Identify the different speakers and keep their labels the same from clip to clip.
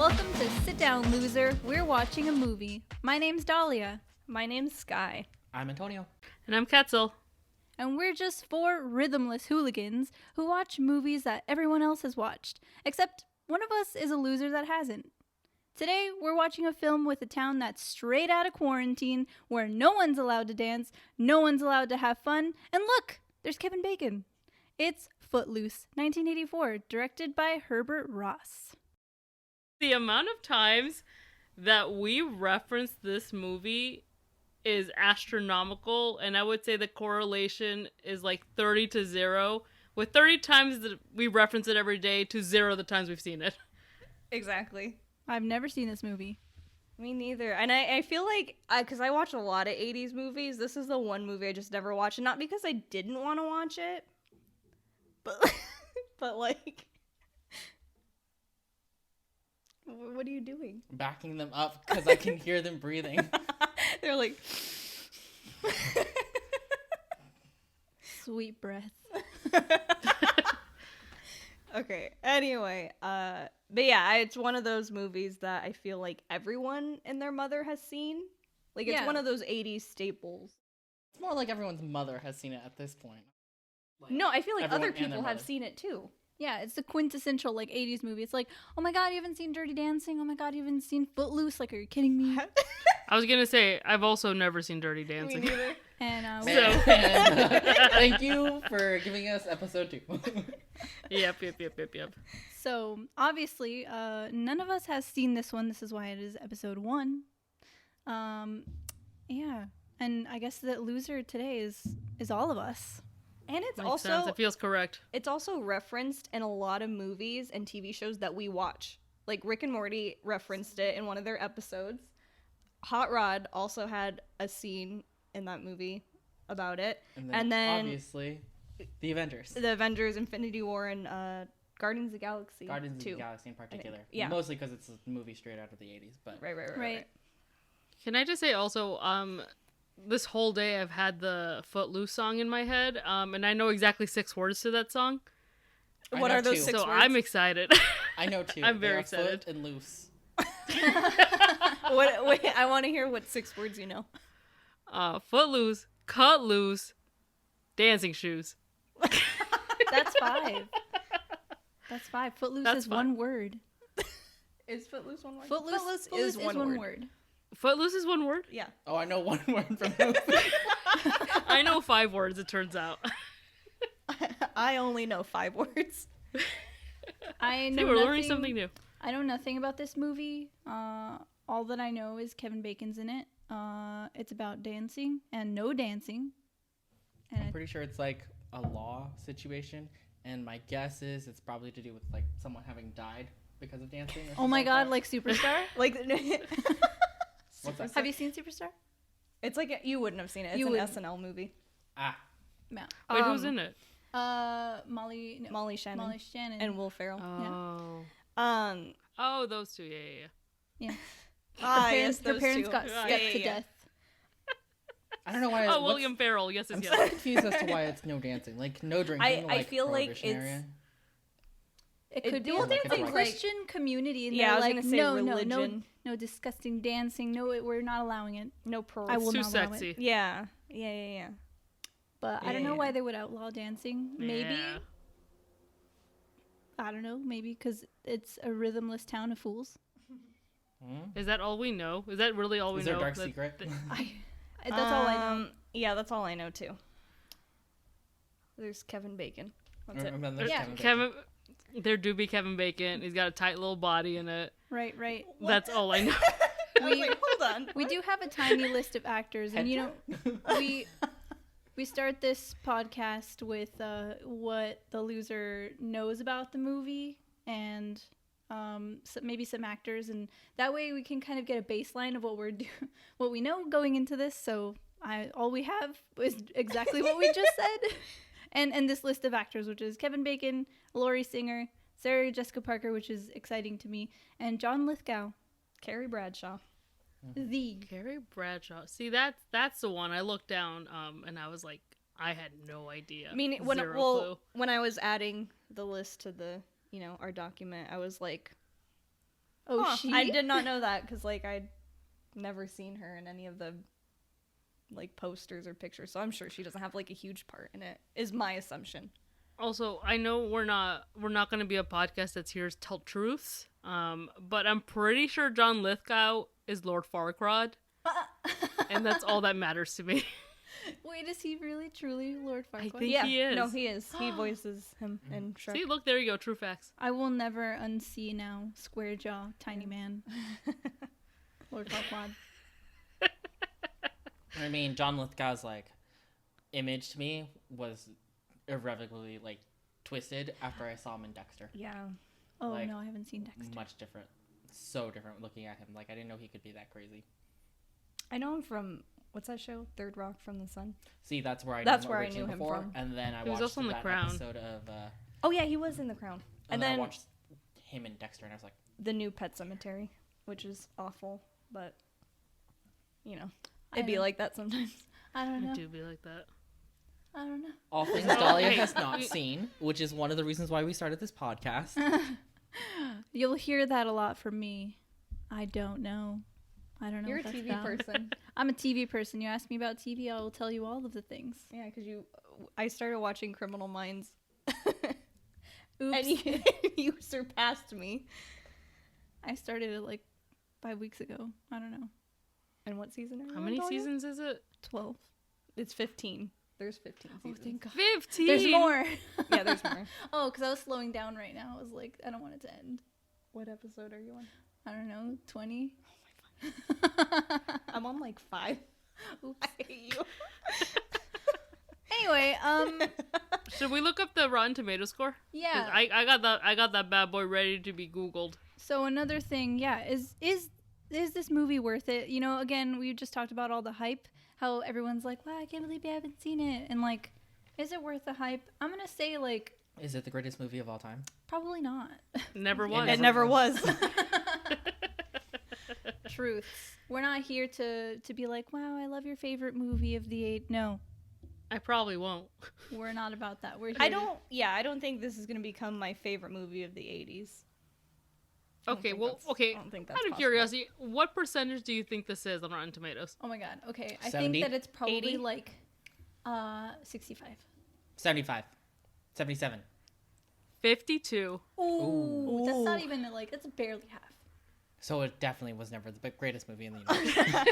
Speaker 1: Welcome to Sit Down, Loser. We're watching a movie. My name's Dahlia.
Speaker 2: My name's Sky.
Speaker 3: I'm Antonio.
Speaker 4: And I'm Ketzel.
Speaker 1: And we're just four rhythmless hooligans who watch movies that everyone else has watched. Except one of us is a loser that hasn't. Today, we're watching a film with a town that's straight out of quarantine, where no one's allowed to dance, no one's allowed to have fun, and look, there's Kevin Bacon. It's Footloose, 1984, directed by Herbert Ross.
Speaker 4: The amount of times that we reference this movie is astronomical, and I would say the correlation is like 30 to 0, with 30 times that we reference it every day to 0 the times we've seen it.
Speaker 2: Exactly.
Speaker 1: I've never seen this movie.
Speaker 2: Me neither. And I feel like, because I watch a lot of 80s movies, this is the one movie I just never watched. And not because I didn't want to watch it, but like... What are you doing?
Speaker 3: Backing them up because I can hear them breathing.
Speaker 2: They're like...
Speaker 1: Sweet breath.
Speaker 2: Okay, anyway, but yeah, it's one of those movies that I feel like everyone and their mother has seen. Like, it's one of those 80s staples.
Speaker 3: It's more like everyone's mother has seen it at this point. Like,
Speaker 2: No, I feel like
Speaker 3: everyone
Speaker 2: other
Speaker 3: and their
Speaker 2: people have
Speaker 3: mother.
Speaker 2: seen it too.
Speaker 1: Yeah, it's the quintessential, like, 80s movie. It's like, oh my god, you haven't seen Dirty Dancing? Oh my god, you haven't seen Footloose? Like, are you kidding me?
Speaker 4: I was gonna say, I've also never seen Dirty
Speaker 2: Me
Speaker 4: Dancing.
Speaker 2: neither.
Speaker 1: And,
Speaker 3: Man. Thank you for giving us episode 2.
Speaker 4: Yep.
Speaker 1: So, obviously, none of us has seen this one. This is why it is episode 1. Yeah. And I guess the loser today is all of us.
Speaker 2: And it's
Speaker 4: Makes
Speaker 2: also
Speaker 4: sense. It feels correct.
Speaker 2: it's also referenced in a lot of movies and TV shows that we watch. Like Rick and Morty referenced it in one of their episodes. Hot Rod also had a scene in that movie about it.
Speaker 3: And then obviously, the Avengers.
Speaker 2: The Avengers, Infinity War, and Guardians of the Galaxy.
Speaker 3: Guardians
Speaker 2: too.
Speaker 3: of the Galaxy in particular.
Speaker 2: Yeah.
Speaker 3: Mostly because it's a movie straight out of the 80s. But
Speaker 2: Right.
Speaker 4: Can I just say also, this whole day I've had the Footloose song in my head, and I know exactly 6 words to that song.
Speaker 3: I
Speaker 2: What
Speaker 3: know
Speaker 2: are those
Speaker 3: 2.
Speaker 2: 6
Speaker 4: So
Speaker 2: words?
Speaker 4: I'm excited.
Speaker 3: I know 2.
Speaker 4: I'm
Speaker 3: They
Speaker 4: very
Speaker 3: are
Speaker 4: excited.
Speaker 3: Foot and loose.
Speaker 2: Wait, I want to hear what 6 words you know.
Speaker 4: Footloose, cut loose, dancing shoes.
Speaker 1: That's 5. That's 5. Footloose
Speaker 4: That's
Speaker 1: is
Speaker 4: 5.
Speaker 1: one word.
Speaker 2: Is Footloose one word?
Speaker 1: Footloose
Speaker 2: is one word.
Speaker 4: Footloose is one word?
Speaker 2: Yeah.
Speaker 3: Oh, I know one word from the movie.
Speaker 4: I know 5 words, it turns out.
Speaker 2: I only know 5 words.
Speaker 1: I know
Speaker 4: See, we're
Speaker 1: nothing,
Speaker 4: learning something new.
Speaker 1: I know nothing about this movie. All that I know is Kevin Bacon's in it. It's about dancing and no dancing. And
Speaker 3: I'm pretty sure it's like a law situation. And my guess is it's probably to do with like someone having died because of dancing. Or
Speaker 1: oh my
Speaker 3: something
Speaker 1: god,
Speaker 3: that.
Speaker 1: like Superstar?
Speaker 2: Like,
Speaker 3: What's that?
Speaker 1: Have you seen Superstar?
Speaker 2: it's like you wouldn't have seen it. It's
Speaker 1: You
Speaker 2: an
Speaker 1: wouldn't.
Speaker 2: SNL movie.
Speaker 3: Ah.
Speaker 1: No.
Speaker 4: Wait, who's in it?
Speaker 2: Molly Shannon
Speaker 1: Molly Shannon.
Speaker 2: and Will Ferrell.
Speaker 4: Oh. Oh, those two, yeah.
Speaker 1: Her
Speaker 2: those
Speaker 1: parents
Speaker 2: two.
Speaker 1: got
Speaker 2: Yeah,
Speaker 1: stepped
Speaker 2: yeah,
Speaker 1: to
Speaker 2: yeah.
Speaker 1: death.
Speaker 3: I don't know why.
Speaker 4: Oh, William Ferrell, yes.
Speaker 3: I'm so confused as to why it's no dancing. Like, no drinking.
Speaker 2: I feel like
Speaker 3: Prohibition
Speaker 2: it's-
Speaker 3: area.
Speaker 1: It could be
Speaker 2: well,
Speaker 1: a
Speaker 3: dancing's like-
Speaker 1: Christian community, and
Speaker 2: Yeah, I
Speaker 1: they're
Speaker 2: was
Speaker 1: like,
Speaker 2: gonna say
Speaker 1: no,
Speaker 2: religion.
Speaker 1: no disgusting dancing. No, we're not allowing it.
Speaker 2: No pearls.
Speaker 1: I will
Speaker 4: Too
Speaker 1: not allow
Speaker 4: sexy.
Speaker 1: it.
Speaker 2: Yeah.
Speaker 1: But I don't know
Speaker 2: Yeah.
Speaker 1: why they would outlaw dancing. Maybe
Speaker 4: Yeah.
Speaker 1: I don't know. Maybe because it's a rhythmless town of fools.
Speaker 4: Is that all we know? Is that really all we
Speaker 3: Is
Speaker 4: know?
Speaker 3: there a dark
Speaker 4: That-
Speaker 3: secret?
Speaker 1: That's all I know.
Speaker 2: Yeah, that's all I know too. There's Kevin Bacon. That's it.
Speaker 3: And then there's
Speaker 1: Yeah.
Speaker 3: Kevin Bacon.
Speaker 4: There do be Kevin Bacon. He's got a tight little body in it.
Speaker 1: Right.
Speaker 4: That's all I know.
Speaker 2: I was like, hold on.
Speaker 1: We do have a tiny list of actors, and you know, we start this podcast with what the loser knows about the movie and maybe some actors, and that way we can kind of get a baseline of what we know going into this. So all we have is exactly what we just said, and this list of actors, which is Kevin Bacon, Laurie Singer, Sarah Jessica Parker, which is exciting to me, and John Lithgow.
Speaker 2: Carrie Bradshaw.
Speaker 1: The
Speaker 4: Carrie Bradshaw. See, that's the one. I looked down, and I was like, I had no idea.
Speaker 2: I mean,
Speaker 4: Zero clue.
Speaker 2: when I was adding the list to the, our document, I was like,
Speaker 1: Oh,
Speaker 2: Huh,
Speaker 1: she?
Speaker 2: I did not know that because like I'd never seen her in any of the like posters or pictures, so I'm sure she doesn't have like a huge part in it. Is my assumption.
Speaker 4: Also, I know we're not going to be a podcast that's here to tell truths. But I'm pretty sure John Lithgow is Lord Farquaad, and that's all that matters to me.
Speaker 1: Wait, is he really truly Lord Farquaad?
Speaker 4: I think he is.
Speaker 2: No, he is. He voices him in Shrek.
Speaker 4: See, look, there you go. True facts.
Speaker 1: I will never unsee now. Square jaw, tiny man. Lord Farquaad.
Speaker 3: I mean, John Lithgow's like image to me was irrevocably like twisted after I saw him in Dexter.
Speaker 2: Yeah.
Speaker 1: Oh,
Speaker 3: Like,
Speaker 1: no, I haven't seen Dexter.
Speaker 3: Much different, so different looking at him. Like I didn't know he could be that crazy.
Speaker 2: I know him from what's that show? Third Rock from the Sun.
Speaker 3: See, that's where I
Speaker 2: That's
Speaker 3: knew
Speaker 2: where I
Speaker 3: originally
Speaker 2: knew him
Speaker 3: before,
Speaker 2: from.
Speaker 3: and then I
Speaker 4: He was
Speaker 3: watched
Speaker 4: also in The
Speaker 3: that
Speaker 4: Crown.
Speaker 3: episode of.
Speaker 2: Oh yeah, he was in The Crown. And
Speaker 3: I
Speaker 2: then
Speaker 3: watched him in Dexter, and I was like,
Speaker 2: the new Pet Cemetery, which is awful, but you know,
Speaker 1: I
Speaker 2: it'd be
Speaker 1: don't-
Speaker 2: like that sometimes.
Speaker 1: I don't know.
Speaker 4: It do be like that.
Speaker 1: I don't know.
Speaker 3: all things
Speaker 4: Oh,
Speaker 3: Dahlia
Speaker 4: hey.
Speaker 3: has not seen, which is one of the reasons why we started this podcast.
Speaker 1: You'll hear that a lot from me. I don't know. I don't know.
Speaker 2: You're a
Speaker 1: if that's
Speaker 2: TV
Speaker 1: valid.
Speaker 2: person.
Speaker 1: I'm a TV person. You ask me about TV, I will tell you all of the things.
Speaker 2: Yeah, because I started watching Criminal Minds,
Speaker 1: Oops.
Speaker 2: and you surpassed me.
Speaker 1: I started it like 5 weeks ago. I don't know.
Speaker 2: And what season are you
Speaker 4: How
Speaker 2: on,
Speaker 4: many
Speaker 2: Dahlia?
Speaker 4: seasons is it?
Speaker 1: 12.
Speaker 2: It's 15. There's 15
Speaker 1: Oh,
Speaker 2: seasons.
Speaker 1: thank God.
Speaker 4: 15.
Speaker 1: There's more.
Speaker 2: Yeah, there's more.
Speaker 1: Oh, because I was slowing down right now. I was like, I don't want it to end.
Speaker 2: What episode are you on?
Speaker 1: I don't know, 20?
Speaker 2: I'm on like 5.
Speaker 1: Oops.
Speaker 2: I hate you.
Speaker 1: Anyway,
Speaker 4: Should we look up the Rotten Tomato score? 'Cause
Speaker 1: yeah.
Speaker 4: I got that bad boy ready to be Googled.
Speaker 1: So another thing, yeah, is this movie worth it? You know, again, we just talked about all the hype, how everyone's like, wow, I can't believe you haven't seen it. And like, is it worth the hype? I'm going to say like,
Speaker 3: Is it the greatest movie of all time?
Speaker 1: probably not.
Speaker 4: Never was.
Speaker 2: It never was.
Speaker 1: Truths. We're not here to be like, wow, I love your favorite movie of the eight. No,
Speaker 4: I probably won't.
Speaker 1: we're not about that. We're here
Speaker 2: I don't think this is going to become my favorite movie of the 80s.
Speaker 4: Okay, well,
Speaker 2: I don't think that's
Speaker 4: Out of
Speaker 2: possible.
Speaker 4: curiosity, what percentage do you think this is on Rotten Tomatoes?
Speaker 1: Oh my God. Okay. I
Speaker 3: 70?
Speaker 1: think that it's probably
Speaker 2: 80?
Speaker 1: like 65.
Speaker 3: 75. 77.
Speaker 4: 52.
Speaker 1: Ooh. That's not
Speaker 2: Ooh.
Speaker 1: even like, it's barely half.
Speaker 3: So it definitely was never the greatest movie in the universe.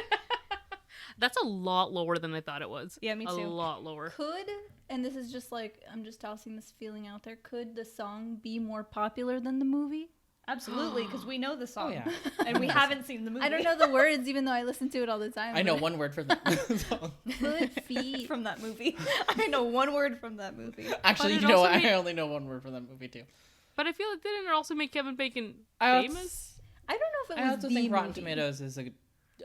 Speaker 4: That's a lot lower than I thought it was.
Speaker 2: Yeah, me
Speaker 4: A
Speaker 2: too.
Speaker 4: lot lower.
Speaker 1: Could, and this is just like, I'm just tossing this feeling out there, could the song be more popular than the movie?
Speaker 2: Absolutely, because we know the song.
Speaker 3: Oh, yeah.
Speaker 2: And we haven't seen the movie.
Speaker 1: I don't know the words, even though I listen to it all the time.
Speaker 3: I know
Speaker 1: but-
Speaker 3: one word from the song.
Speaker 1: Footfeet.
Speaker 2: from that movie. I know one word from that movie.
Speaker 3: Actually,
Speaker 4: But
Speaker 3: you
Speaker 4: it
Speaker 3: know
Speaker 4: also
Speaker 3: what?
Speaker 4: made-
Speaker 3: I only know one word from that movie, too.
Speaker 4: But I feel like didn't it also make Kevin Bacon
Speaker 3: I
Speaker 4: famous?
Speaker 1: I don't know if it
Speaker 3: I
Speaker 1: was
Speaker 3: also
Speaker 1: the
Speaker 3: think Rotten
Speaker 1: movie.
Speaker 3: Tomatoes is a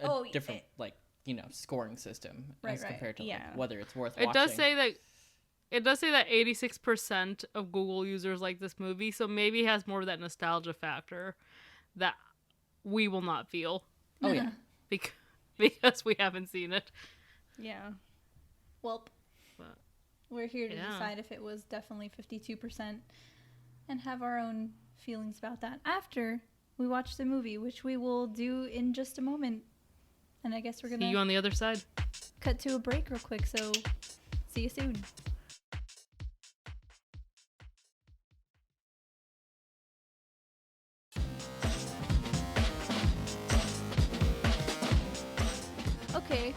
Speaker 1: Oh,
Speaker 3: different, like, you know, scoring system
Speaker 1: Right,
Speaker 3: as
Speaker 1: right.
Speaker 3: compared to like,
Speaker 2: Yeah.
Speaker 3: whether it's worth
Speaker 4: It
Speaker 3: watching.
Speaker 4: does say that 86% of Google users like this movie, so maybe it has more of that nostalgia factor that we will not feel
Speaker 3: Oh, yeah.
Speaker 4: because we haven't seen it.
Speaker 2: Yeah.
Speaker 1: Well,
Speaker 4: But-
Speaker 1: we're here to
Speaker 4: Yeah.
Speaker 1: decide if it was definitely 52% and have our own feelings about that after we watch the movie, which we will do in just a moment. And I guess we're going
Speaker 4: See you
Speaker 1: to
Speaker 4: on the other side.
Speaker 1: cut to a break real quick, so see you soon. Okay,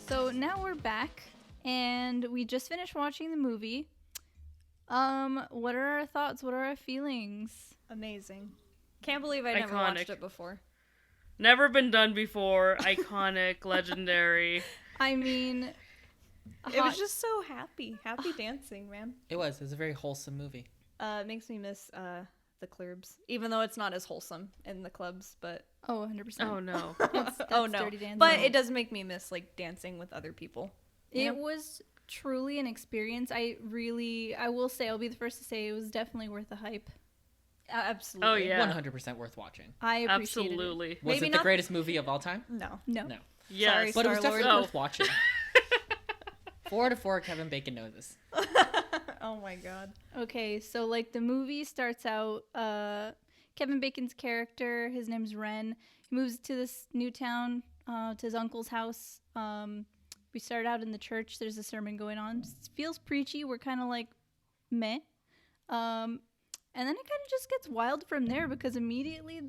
Speaker 1: so now we're back, and we just finished watching the movie. What are our thoughts? What are our feelings?
Speaker 2: Amazing. Can't believe I never watched
Speaker 4: Iconic.
Speaker 2: it before.
Speaker 4: Never been done before. Iconic, legendary.
Speaker 1: I mean,
Speaker 2: It was just so happy. Happy dancing, man.
Speaker 3: It was. It was a very wholesome movie.
Speaker 2: It makes me miss the clubs. Even though it's not as wholesome in the clubs, but
Speaker 1: oh, 100%.
Speaker 4: Oh no.
Speaker 1: That's
Speaker 2: oh no.
Speaker 1: Dirty Dancing.
Speaker 2: But it does make me miss like dancing with other people.
Speaker 1: It was truly an experience. I will say, I'll be the first to say it was definitely worth the hype.
Speaker 2: Absolutely.
Speaker 4: Oh, yeah.
Speaker 3: 100% worth watching.
Speaker 1: I appreciate it.
Speaker 4: Absolutely.
Speaker 3: Was
Speaker 2: Maybe
Speaker 3: it the
Speaker 2: not-
Speaker 3: greatest movie of all time?
Speaker 2: No.
Speaker 1: No.
Speaker 3: No.
Speaker 4: Yes.
Speaker 2: Sorry.
Speaker 3: But it was
Speaker 2: Star-Lord.
Speaker 3: definitely
Speaker 4: Oh.
Speaker 3: worth watching. 4 out of 4 Kevin Bacon noses.
Speaker 2: Oh my god.
Speaker 1: Okay, so like the movie starts out, Kevin Bacon's character, his name's Ren. He moves to this new town, to his uncle's house. We start out in the church. There's a sermon going on. It feels preachy. We're kind of like, meh. And then it kind of just gets wild from there because immediately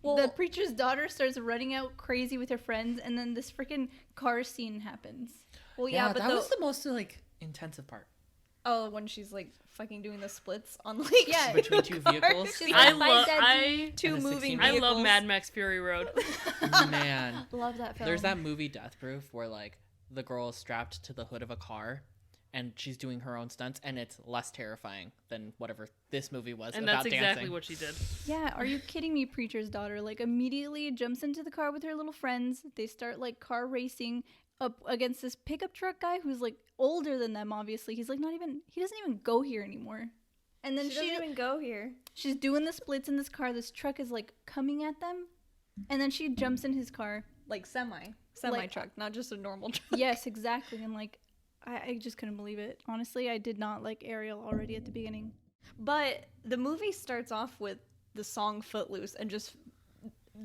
Speaker 1: the preacher's daughter starts running out crazy with her friends, and then this freaking car scene happens.
Speaker 2: Well, yeah, but
Speaker 3: that was the most like intensive part.
Speaker 2: Oh, when she's like fucking doing the splits on like
Speaker 3: between two vehicles.
Speaker 1: She's
Speaker 4: I
Speaker 1: like, "Bye,
Speaker 4: love
Speaker 1: Daddy."
Speaker 2: two
Speaker 3: And a
Speaker 2: moving
Speaker 3: 16
Speaker 2: vehicles.
Speaker 4: I love Mad Max Fury Road.
Speaker 3: Man,
Speaker 1: Love that film.
Speaker 3: there's that movie Death Proof where like the girl is strapped to the hood of a car and she's doing her own stunts, and it's less terrifying than whatever this movie was
Speaker 4: And
Speaker 3: about
Speaker 4: that's exactly
Speaker 3: dancing.
Speaker 4: what she did.
Speaker 1: Yeah, are you kidding me? Preacher's daughter like immediately jumps into the car with her little friends. They start like car racing up against this pickup truck guy who's like older than them. Obviously, he's like he doesn't even go here anymore. And then
Speaker 2: She doesn't even go here.
Speaker 1: she's doing the splits in this car. This truck is like coming at them, and then she jumps in his car.
Speaker 2: Like semi truck, not just a normal truck.
Speaker 1: Yes, exactly. And like, I just couldn't believe it. Honestly, I did not like Ariel already at the beginning.
Speaker 2: But the movie starts off with the song Footloose and just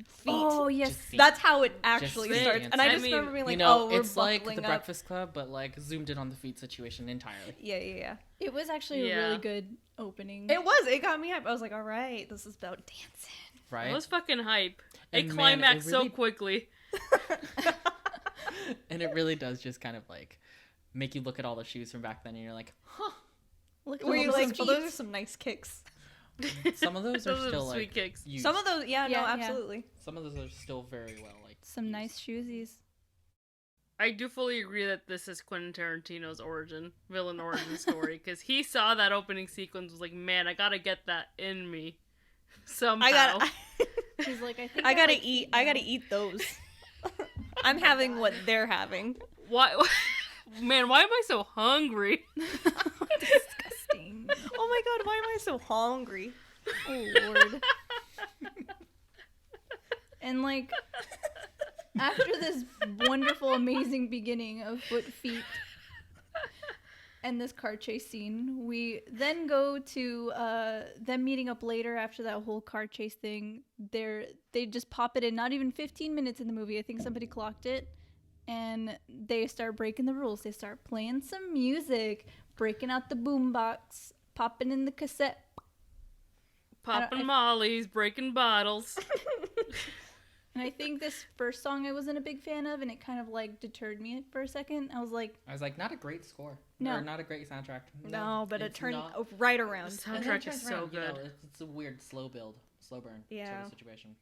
Speaker 2: feet.
Speaker 1: Oh yes,
Speaker 3: Just feet.
Speaker 2: That's how it actually
Speaker 3: feet
Speaker 2: starts. And I
Speaker 4: dancing.
Speaker 2: just
Speaker 4: I mean,
Speaker 2: remember being like,
Speaker 3: you know,
Speaker 2: oh, we're
Speaker 3: it's like
Speaker 2: buckling
Speaker 3: the
Speaker 2: up.
Speaker 3: Breakfast Club, but like zoomed in on the feet situation entirely.
Speaker 2: Yeah.
Speaker 1: it was actually a really good opening.
Speaker 2: It was. It got me hype. I was like, all right, this is about dancing.
Speaker 3: Right?
Speaker 4: It was fucking hype.
Speaker 3: And
Speaker 4: It
Speaker 3: man,
Speaker 4: climaxed
Speaker 3: it
Speaker 4: so
Speaker 3: really-
Speaker 4: quickly.
Speaker 3: And it really does just kind of like make you look at all the shoes from back then, and you're like, huh.
Speaker 1: Look at
Speaker 2: Were
Speaker 1: all
Speaker 2: you
Speaker 1: those
Speaker 2: like, oh,
Speaker 1: feet.
Speaker 2: those are some nice kicks.
Speaker 3: Some of those are
Speaker 4: Those are
Speaker 3: still
Speaker 4: sweet
Speaker 3: like
Speaker 4: kicks.
Speaker 3: used.
Speaker 2: Some of those, yeah,
Speaker 1: Yeah,
Speaker 2: no,
Speaker 1: yeah.
Speaker 2: absolutely.
Speaker 3: Some of those are still very well like
Speaker 1: Some nice shoesies.
Speaker 4: I do fully agree that this is Quentin Tarantino's villain origin story, because he saw that opening sequence, was like, man, I gotta get that in me somehow.
Speaker 1: He's like, I think
Speaker 2: I gotta
Speaker 1: like
Speaker 2: eat.
Speaker 1: feet
Speaker 2: I
Speaker 1: now.
Speaker 2: gotta eat those. I'm having what they're having.
Speaker 4: Why, man? Why am I so hungry?
Speaker 1: Disgusting.
Speaker 2: Oh my god, why am I so hungry?
Speaker 1: Oh Lord. And like, after this wonderful, amazing beginning of Footfeet and this car chase scene, we then go to them meeting up later after that whole car chase thing. They just pop it in, not even 15 minutes in the movie. I think somebody clocked it. And they start breaking the rules. They start playing some music, breaking out the boombox, popping in the cassette.
Speaker 4: Popping mollies, breaking bottles.
Speaker 1: And I think this first song I wasn't a big fan of, and it kind of like deterred me for a second. I was like,
Speaker 3: not a great score.
Speaker 1: No.
Speaker 3: Or not a great soundtrack.
Speaker 2: No, but it
Speaker 3: it's
Speaker 2: turned
Speaker 3: not.
Speaker 2: right
Speaker 4: The
Speaker 2: around.
Speaker 3: And then
Speaker 4: soundtrack
Speaker 3: it
Speaker 4: is
Speaker 3: turns
Speaker 4: so
Speaker 3: around, you know,
Speaker 4: good.
Speaker 3: it's a weird slow burn sort
Speaker 2: Yeah.
Speaker 3: of situation.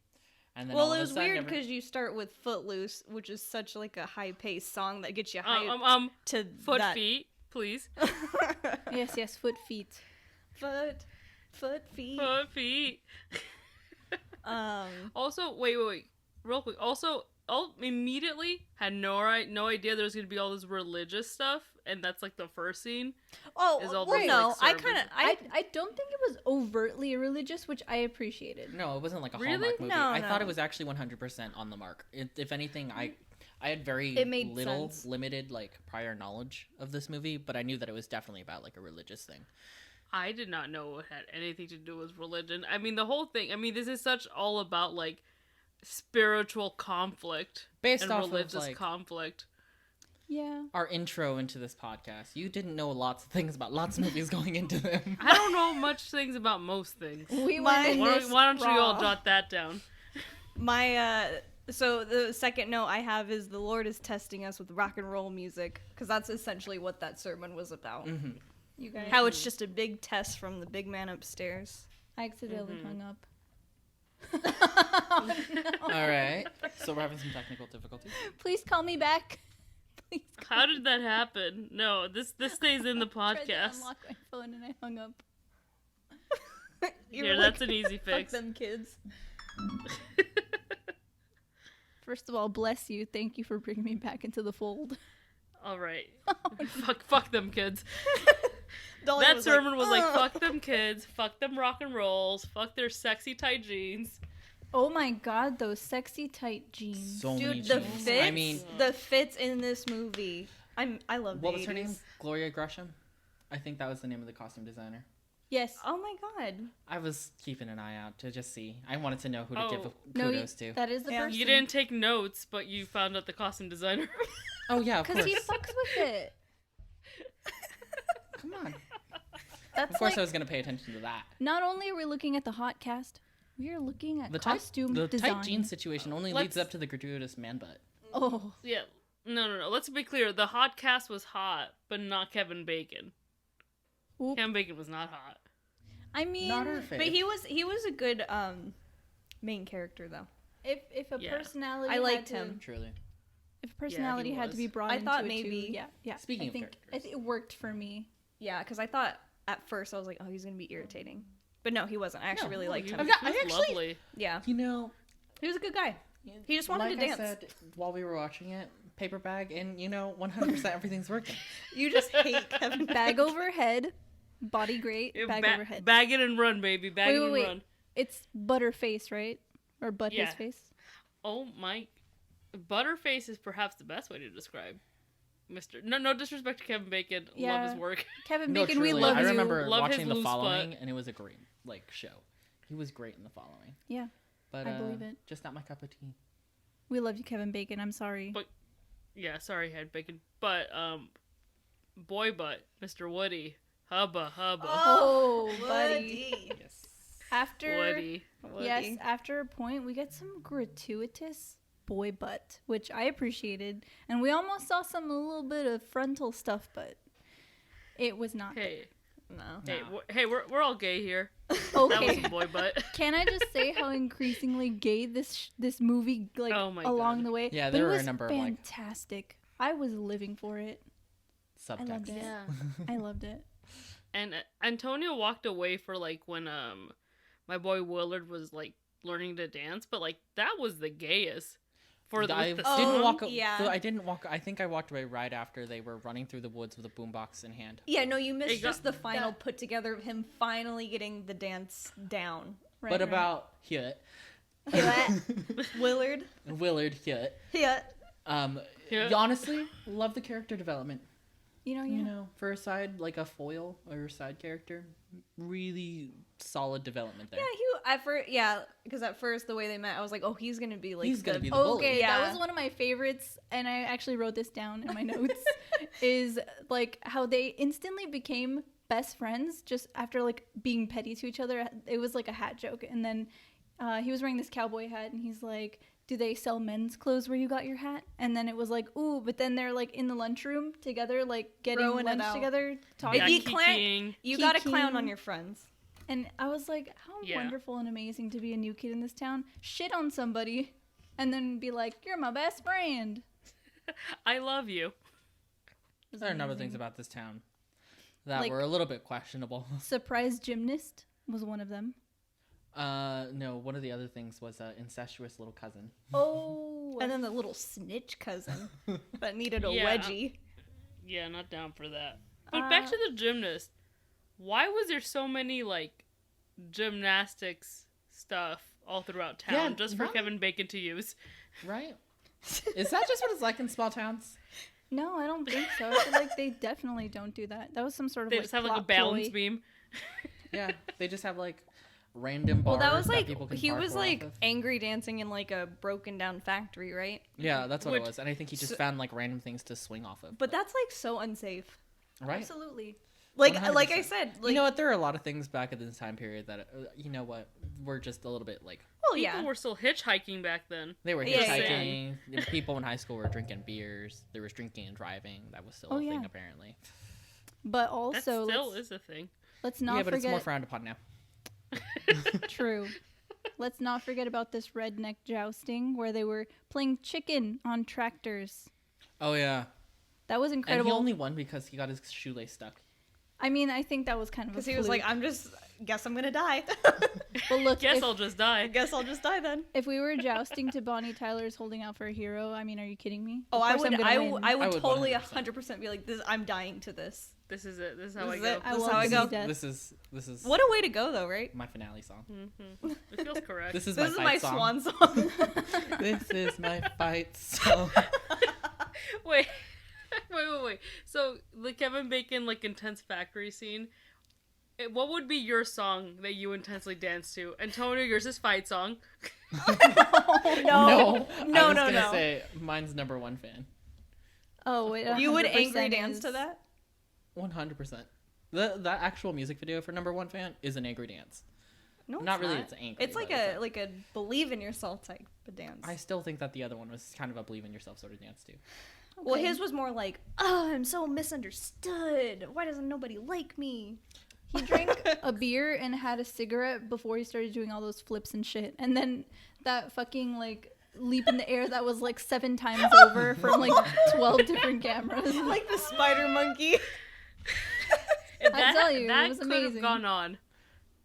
Speaker 3: And then
Speaker 2: Well,
Speaker 3: all
Speaker 2: it
Speaker 3: of a
Speaker 2: was
Speaker 3: sudden
Speaker 2: weird because you start with Footloose, which is such like a high-paced song that gets you hyped to
Speaker 4: Foot
Speaker 2: that.
Speaker 4: feet, please.
Speaker 1: yes, Footfeet.
Speaker 2: Foot feet.
Speaker 4: Foot feet. Also, wait, real quick. Also, immediately had no idea there was gonna be all this religious stuff, and that's like the first scene. Is all
Speaker 2: well,
Speaker 4: those,
Speaker 2: no,
Speaker 4: like,
Speaker 2: I
Speaker 4: sermons.
Speaker 2: kind of,
Speaker 1: I don't think it was overtly religious, which I appreciated.
Speaker 3: No, it wasn't like a
Speaker 4: Really?
Speaker 3: Hallmark movie.
Speaker 2: No,
Speaker 3: I thought
Speaker 2: no.
Speaker 3: it was actually 100% on the mark. If anything, I had very
Speaker 2: It made
Speaker 3: little,
Speaker 2: sense.
Speaker 3: limited like prior knowledge of this movie, but I knew that it was definitely about like a religious thing.
Speaker 4: I did not know it had anything to do with religion. I mean, the whole thing. I mean, this is such all about like spiritual conflict
Speaker 3: Based
Speaker 4: and
Speaker 3: off of,
Speaker 4: religious
Speaker 3: like-
Speaker 4: conflict.
Speaker 1: Yeah.
Speaker 3: Our intro into this podcast, you didn't know lots of things about lots of movies going into them.
Speaker 4: I don't know much things about most things.
Speaker 1: We
Speaker 2: My-
Speaker 1: went in
Speaker 4: Why
Speaker 1: this
Speaker 4: don't you all
Speaker 1: raw.
Speaker 4: jot that down?
Speaker 2: my so the second note I have is the Lord is testing us with rock and roll music, because that's essentially what that sermon was about.
Speaker 3: Mhm.
Speaker 1: You guys.
Speaker 2: How it's just a big test from the big man upstairs.
Speaker 1: I accidentally hung up.
Speaker 3: All right, so we're having some technical difficulties.
Speaker 1: Please call me back. Please.
Speaker 4: How did that happen? No, this stays in the
Speaker 1: Tried to
Speaker 4: podcast.
Speaker 1: unlock my phone and I hung up.
Speaker 4: Here, that's an easy
Speaker 2: Fuck
Speaker 4: fix.
Speaker 2: them kids.
Speaker 1: First of all, bless you. Thank you for bringing me back into the fold.
Speaker 4: All right. fuck them kids.
Speaker 2: Dolly
Speaker 4: That
Speaker 2: was
Speaker 4: sermon was like,
Speaker 2: "Ugh."
Speaker 4: fuck them kids, fuck them rock and rolls, fuck their sexy tight jeans.
Speaker 1: Oh my god, those sexy tight jeans.
Speaker 3: So many
Speaker 2: Dude, the
Speaker 3: jeans.
Speaker 2: fits,
Speaker 3: I mean,
Speaker 2: the fits in this movie. I love
Speaker 3: what
Speaker 2: the
Speaker 3: was her
Speaker 2: 80s.
Speaker 3: name? Gloria Gresham. I think that was the name of the costume designer.
Speaker 1: Yes.
Speaker 2: Oh my god.
Speaker 3: I was keeping an eye out to just see. I wanted to know who to
Speaker 4: Oh.
Speaker 3: give
Speaker 1: No,
Speaker 3: kudos to.
Speaker 1: that is the
Speaker 2: Yeah.
Speaker 1: person.
Speaker 4: You didn't take notes, but you found out the costume designer.
Speaker 3: Oh yeah, of
Speaker 1: Because
Speaker 3: course.
Speaker 1: he fucks with it.
Speaker 3: Come on.
Speaker 1: That's
Speaker 3: Of course,
Speaker 1: like,
Speaker 3: I was gonna pay attention to that.
Speaker 1: not only are we looking at the hot cast, we are looking at
Speaker 3: The
Speaker 1: costume
Speaker 3: tight
Speaker 1: design.
Speaker 3: jeans situation only leads up to the gratuitous man butt.
Speaker 1: Oh,
Speaker 4: Yeah. No. Let's be clear. The hot cast was hot, but not Kevin Bacon.
Speaker 1: Oop.
Speaker 4: Kevin Bacon was not hot.
Speaker 1: I mean,
Speaker 3: Not her face.
Speaker 2: But he was a good main character though.
Speaker 1: if a
Speaker 4: Yeah.
Speaker 1: personality,
Speaker 2: I liked
Speaker 1: had to,
Speaker 2: him.
Speaker 3: Truly.
Speaker 1: If a personality had to
Speaker 4: was.
Speaker 1: be brought
Speaker 2: I
Speaker 1: into
Speaker 2: thought
Speaker 1: it
Speaker 2: maybe-
Speaker 1: too, yeah.
Speaker 3: Speaking
Speaker 1: I
Speaker 3: of
Speaker 1: think
Speaker 3: characters.
Speaker 1: it worked for me.
Speaker 2: Yeah, because I thought at first I was like, oh, he's gonna be irritating, but no, he wasn't. I actually really liked
Speaker 4: He
Speaker 2: him.
Speaker 4: was,
Speaker 3: I
Speaker 4: he was
Speaker 3: actually-
Speaker 4: lovely.
Speaker 2: Yeah,
Speaker 3: You know,
Speaker 2: he was a good guy. He just wanted
Speaker 3: like
Speaker 2: to
Speaker 3: I
Speaker 2: dance.
Speaker 3: said while we were watching it, paper bag, and 100% everything's working.
Speaker 2: You just hate Kevin.
Speaker 1: Bag over head, body great,
Speaker 4: Yeah,
Speaker 1: bag over head.
Speaker 4: Bag it and run, baby. Bag it and
Speaker 1: wait.
Speaker 4: run.
Speaker 1: It's Butterface, right? Or Butt
Speaker 4: Yeah.
Speaker 1: his face.
Speaker 4: Oh my, Butterface is perhaps the best way to describe Mr. No disrespect to Kevin Bacon. Love
Speaker 1: Yeah.
Speaker 4: his work.
Speaker 1: Kevin
Speaker 3: No,
Speaker 1: Bacon, we
Speaker 3: truly,
Speaker 1: love
Speaker 3: I
Speaker 1: you.
Speaker 3: remember
Speaker 4: Love his
Speaker 3: watching The
Speaker 4: loose
Speaker 3: Following,
Speaker 4: butt.
Speaker 3: and it was a great show. He was great in The Following.
Speaker 1: Yeah,
Speaker 3: But
Speaker 1: I believe it.
Speaker 3: Just not my cup of tea.
Speaker 1: we love you, Kevin Bacon. I'm sorry.
Speaker 4: But- Yeah, sorry, head bacon. But boy butt, Mr. Woody, hubba.
Speaker 1: Oh, buddy.
Speaker 3: Yes.
Speaker 1: After
Speaker 4: Woody.
Speaker 1: yes, after a point, we get some gratuitous boy butt, which I appreciated, and we almost saw a little bit of frontal stuff, but it was not.
Speaker 4: Hey,
Speaker 2: No.
Speaker 4: we're all gay here.
Speaker 1: there.
Speaker 4: That was
Speaker 1: Okay.
Speaker 4: a boy butt.
Speaker 1: Can I just say how increasingly gay this movie
Speaker 4: Oh my
Speaker 1: along
Speaker 4: God.
Speaker 1: the way?
Speaker 3: Yeah,
Speaker 1: But
Speaker 3: there
Speaker 1: it
Speaker 3: were a
Speaker 1: was
Speaker 3: number of, like-
Speaker 1: fantastic. I was living for it.
Speaker 3: Subtext.
Speaker 1: loved it.
Speaker 4: Yeah.
Speaker 1: I loved it.
Speaker 4: And Antonio walked away for when my boy Willard was learning to dance, but that was the gayest. For the,
Speaker 3: I
Speaker 4: with the
Speaker 3: didn't
Speaker 4: song.
Speaker 3: walk.
Speaker 2: yeah.
Speaker 3: So I didn't walk. I think I walked away right after they were running through the woods with a boombox in hand.
Speaker 2: Yeah, no, you missed
Speaker 4: It got-
Speaker 2: just the final put together of him finally getting the dance down.
Speaker 1: Right,
Speaker 3: but
Speaker 1: right.
Speaker 3: about Hewett,
Speaker 2: Willard.
Speaker 3: Willard Hewett.
Speaker 2: Yeah.
Speaker 4: Yeah.
Speaker 3: Honestly, love the character development.
Speaker 1: Yeah.
Speaker 3: You know, for a side like a foil or a side character, really solid development there.
Speaker 2: Because at first the way they met, I was like, oh, he's gonna be
Speaker 3: He's gonna be the bully.
Speaker 1: Okay,
Speaker 2: Yeah.
Speaker 1: that was one of my favorites, and I actually wrote this down in my notes. Is how they instantly became best friends just after being petty to each other. It was like a hat joke, and then he was wearing this cowboy hat, and he's like, "Do they sell men's clothes where you got your hat?" And then it was like, "Ooh," but then they're in the lunchroom together, getting
Speaker 2: Throwing it
Speaker 1: lunch
Speaker 2: out.
Speaker 1: together, talking.
Speaker 2: If
Speaker 4: Yeah,
Speaker 2: you clown,
Speaker 4: kikiing.
Speaker 2: you gotta
Speaker 1: Kikiing.
Speaker 2: clown on your friends.
Speaker 1: And I was like, how
Speaker 4: Yeah.
Speaker 1: wonderful and amazing to be a new kid in this town. Shit on somebody, and then be like, "You're my best friend."
Speaker 4: I love you.
Speaker 1: It was
Speaker 3: There are a number of
Speaker 1: amazing.
Speaker 3: things about this town that
Speaker 1: Like-
Speaker 3: were a little bit questionable.
Speaker 1: Surprise gymnast was one of them.
Speaker 3: No, one of the other things was an incestuous little cousin.
Speaker 1: Oh,
Speaker 2: And then the little snitch cousin that needed a
Speaker 4: Yeah.
Speaker 2: wedgie.
Speaker 4: Yeah, not down for that. But back to the gymnast. Why was there so many gymnastics stuff all throughout town
Speaker 3: Yeah,
Speaker 4: just for
Speaker 3: not-
Speaker 4: Kevin Bacon to use?
Speaker 3: Right? Is that just what it's like in small towns?
Speaker 1: no, I don't think so. I feel like they definitely don't do that. That was some sort of
Speaker 4: They just have a
Speaker 1: plot
Speaker 4: balance
Speaker 1: ploy.
Speaker 4: beam.
Speaker 3: Yeah, they just have random
Speaker 2: Well,
Speaker 3: bars
Speaker 2: that was
Speaker 3: people can
Speaker 2: he was
Speaker 3: parkour off of.
Speaker 2: angry dancing in a broken down factory, right?
Speaker 3: Yeah, that's what
Speaker 4: Which-
Speaker 3: it was, and I think he just
Speaker 2: So-
Speaker 3: found random things to swing off of.
Speaker 2: But that's so unsafe.
Speaker 3: Right?
Speaker 1: Absolutely.
Speaker 2: Like
Speaker 3: 100%.
Speaker 2: I said,
Speaker 3: You know what? There are a lot of things back at this time period that you know what we're just a little bit
Speaker 2: well,
Speaker 4: People were still hitchhiking back then.
Speaker 3: they were
Speaker 2: Yeah, yeah,
Speaker 3: hitchhiking. People in high school were drinking beers. There was drinking and driving. That was still
Speaker 1: Oh,
Speaker 3: a thing
Speaker 1: yeah.
Speaker 3: apparently.
Speaker 1: But
Speaker 4: That
Speaker 1: also,
Speaker 4: still is a thing.
Speaker 1: let's
Speaker 3: Yeah,
Speaker 1: not
Speaker 3: but it's more
Speaker 1: forget.
Speaker 3: frowned upon now.
Speaker 1: True. Let's not forget about this redneck jousting where they were playing chicken on tractors.
Speaker 3: Oh yeah,
Speaker 1: That was
Speaker 3: and
Speaker 1: incredible.
Speaker 3: he only won because he got his shoelace stuck.
Speaker 1: I mean, I think that was kind of a
Speaker 2: because he was like,
Speaker 1: fluke.
Speaker 2: guess I'm gonna die.
Speaker 1: But look,
Speaker 4: Guess
Speaker 1: if,
Speaker 4: I'll just die.
Speaker 2: guess I'll just die then.
Speaker 1: if we were jousting to Bonnie Tyler's "Holding Out for a Hero," I mean, are you kidding me?
Speaker 2: Oh,
Speaker 1: Of
Speaker 2: I
Speaker 1: course
Speaker 2: would,
Speaker 1: I'm gonna win.
Speaker 2: I would
Speaker 3: I would
Speaker 2: totally
Speaker 3: 100%.
Speaker 2: 100% be like, I'm dying to this.
Speaker 4: This is it. This is how
Speaker 2: This
Speaker 4: I
Speaker 2: is
Speaker 4: go.
Speaker 2: it.
Speaker 1: I
Speaker 2: This is
Speaker 1: love
Speaker 2: how I
Speaker 1: to
Speaker 2: go.
Speaker 1: see death.
Speaker 3: This is
Speaker 2: What a way to go, though, right?
Speaker 3: my finale song.
Speaker 4: Mhm. It feels correct.
Speaker 3: This is
Speaker 2: This is
Speaker 3: my
Speaker 2: my
Speaker 3: fight song.
Speaker 2: swan song.
Speaker 3: This is my fight song.
Speaker 4: Wait. So the Kevin Bacon intense factory scene. What would be your song that you intensely dance to? Antonio, yours is Fight Song.
Speaker 3: No. I was gonna say mine's Number One Fan.
Speaker 1: Oh wait,
Speaker 2: You would
Speaker 1: 100%
Speaker 2: angry dance
Speaker 1: is-
Speaker 2: to that?
Speaker 3: 100%. That actual music video for Number One Fan is an angry dance.
Speaker 2: No,
Speaker 3: Not really. It's angry.
Speaker 2: It's like a believe in yourself type of dance.
Speaker 3: I still think that the other one was kind of a believe in yourself sort of dance too.
Speaker 2: Well, his was more like, oh, I'm so misunderstood. Why doesn't nobody like me?
Speaker 1: He drank a beer and had a cigarette before he started doing all those flips and shit. And then that fucking, like, leap in the air that was, like, 7 times over from, like, 12 different cameras.
Speaker 2: Like the spider monkey.
Speaker 1: I tell you,
Speaker 4: that
Speaker 1: it was
Speaker 4: could
Speaker 1: amazing.
Speaker 4: have gone on.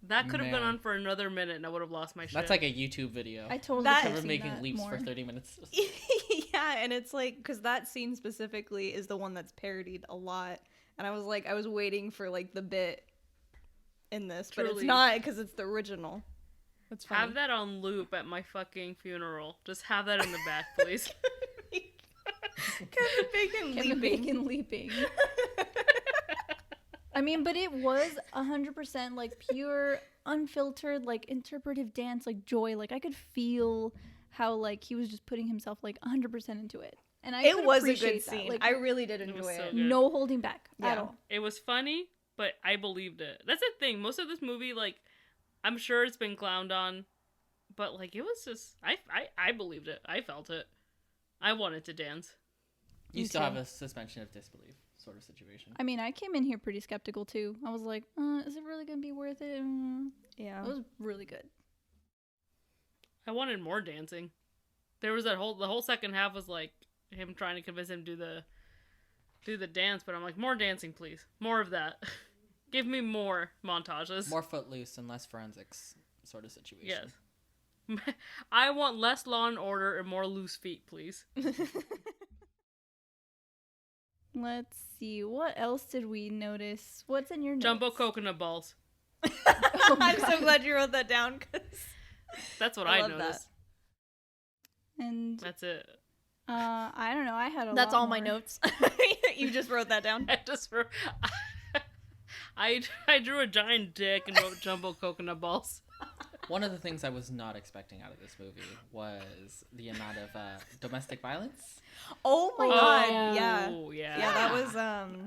Speaker 4: That could have gone
Speaker 3: Man.
Speaker 4: on for another minute and I would have lost my shit.
Speaker 3: That's like a YouTube video.
Speaker 1: I totally
Speaker 2: That-
Speaker 1: could
Speaker 3: Of
Speaker 1: have
Speaker 3: him
Speaker 1: seen
Speaker 3: making
Speaker 1: that
Speaker 3: leaps
Speaker 1: more.
Speaker 3: for 30 minutes.
Speaker 2: Yeah, and it's like, because that scene specifically is the one that's parodied a lot. And I was waiting for, like, the bit in this, but it's
Speaker 4: Truly.
Speaker 2: not because it's the original. That's funny.
Speaker 4: Have that on loop at my fucking funeral. Just have that in the back, please.
Speaker 2: Kevin Bacon
Speaker 1: Kevin
Speaker 2: leaping.
Speaker 1: Bacon leaping. I mean, but it was 100% like pure, unfiltered, like interpretive dance, like joy. Like I could feel how like he was just putting himself like 100% into it, and I
Speaker 2: It
Speaker 1: could
Speaker 2: was a
Speaker 1: appreciate
Speaker 2: good
Speaker 1: that.
Speaker 2: scene.
Speaker 1: Like,
Speaker 2: I really did
Speaker 4: It was
Speaker 2: enjoy
Speaker 4: so
Speaker 2: it.
Speaker 4: good.
Speaker 1: no holding back at
Speaker 2: Yeah.
Speaker 1: all.
Speaker 4: It was funny, but I believed it. That's the thing. Most of this movie, like, I'm sure it's been clowned on, but like it was just I believed it. I felt it. I wanted to dance.
Speaker 3: You
Speaker 1: Me
Speaker 3: still
Speaker 1: too.
Speaker 3: have a suspension of disbelief sort of situation.
Speaker 1: I mean, I came in here pretty skeptical too. I was like, is it really gonna be worth it?
Speaker 2: Yeah.
Speaker 1: It was really good.
Speaker 4: I wanted more dancing. There was the whole second half was like him trying to convince him to do the dance, but I'm like, more dancing, please. More of that. Give me more montages.
Speaker 3: More Footloose and less forensics sort of situation.
Speaker 4: Yes. I want less Law and Order and more loose feet, please.
Speaker 1: Let's see. What else did we notice? What's in your notes?
Speaker 4: Jumbo coconut balls.
Speaker 1: Oh,
Speaker 2: I'm so
Speaker 1: God.
Speaker 2: glad you wrote that down because
Speaker 4: That's what
Speaker 2: I
Speaker 4: I,
Speaker 2: love
Speaker 4: noticed.
Speaker 1: And
Speaker 4: That's it.
Speaker 1: I don't know. I had a
Speaker 2: that's
Speaker 1: lot
Speaker 2: all my
Speaker 1: more.
Speaker 2: notes. You just wrote that down.
Speaker 4: I just I drew a giant dick and wrote jumbo coconut balls.
Speaker 3: One of the things I was not expecting out of this movie was the amount of domestic violence.
Speaker 2: Oh my god. Yeah.
Speaker 4: Oh, yeah.
Speaker 2: Yeah, that was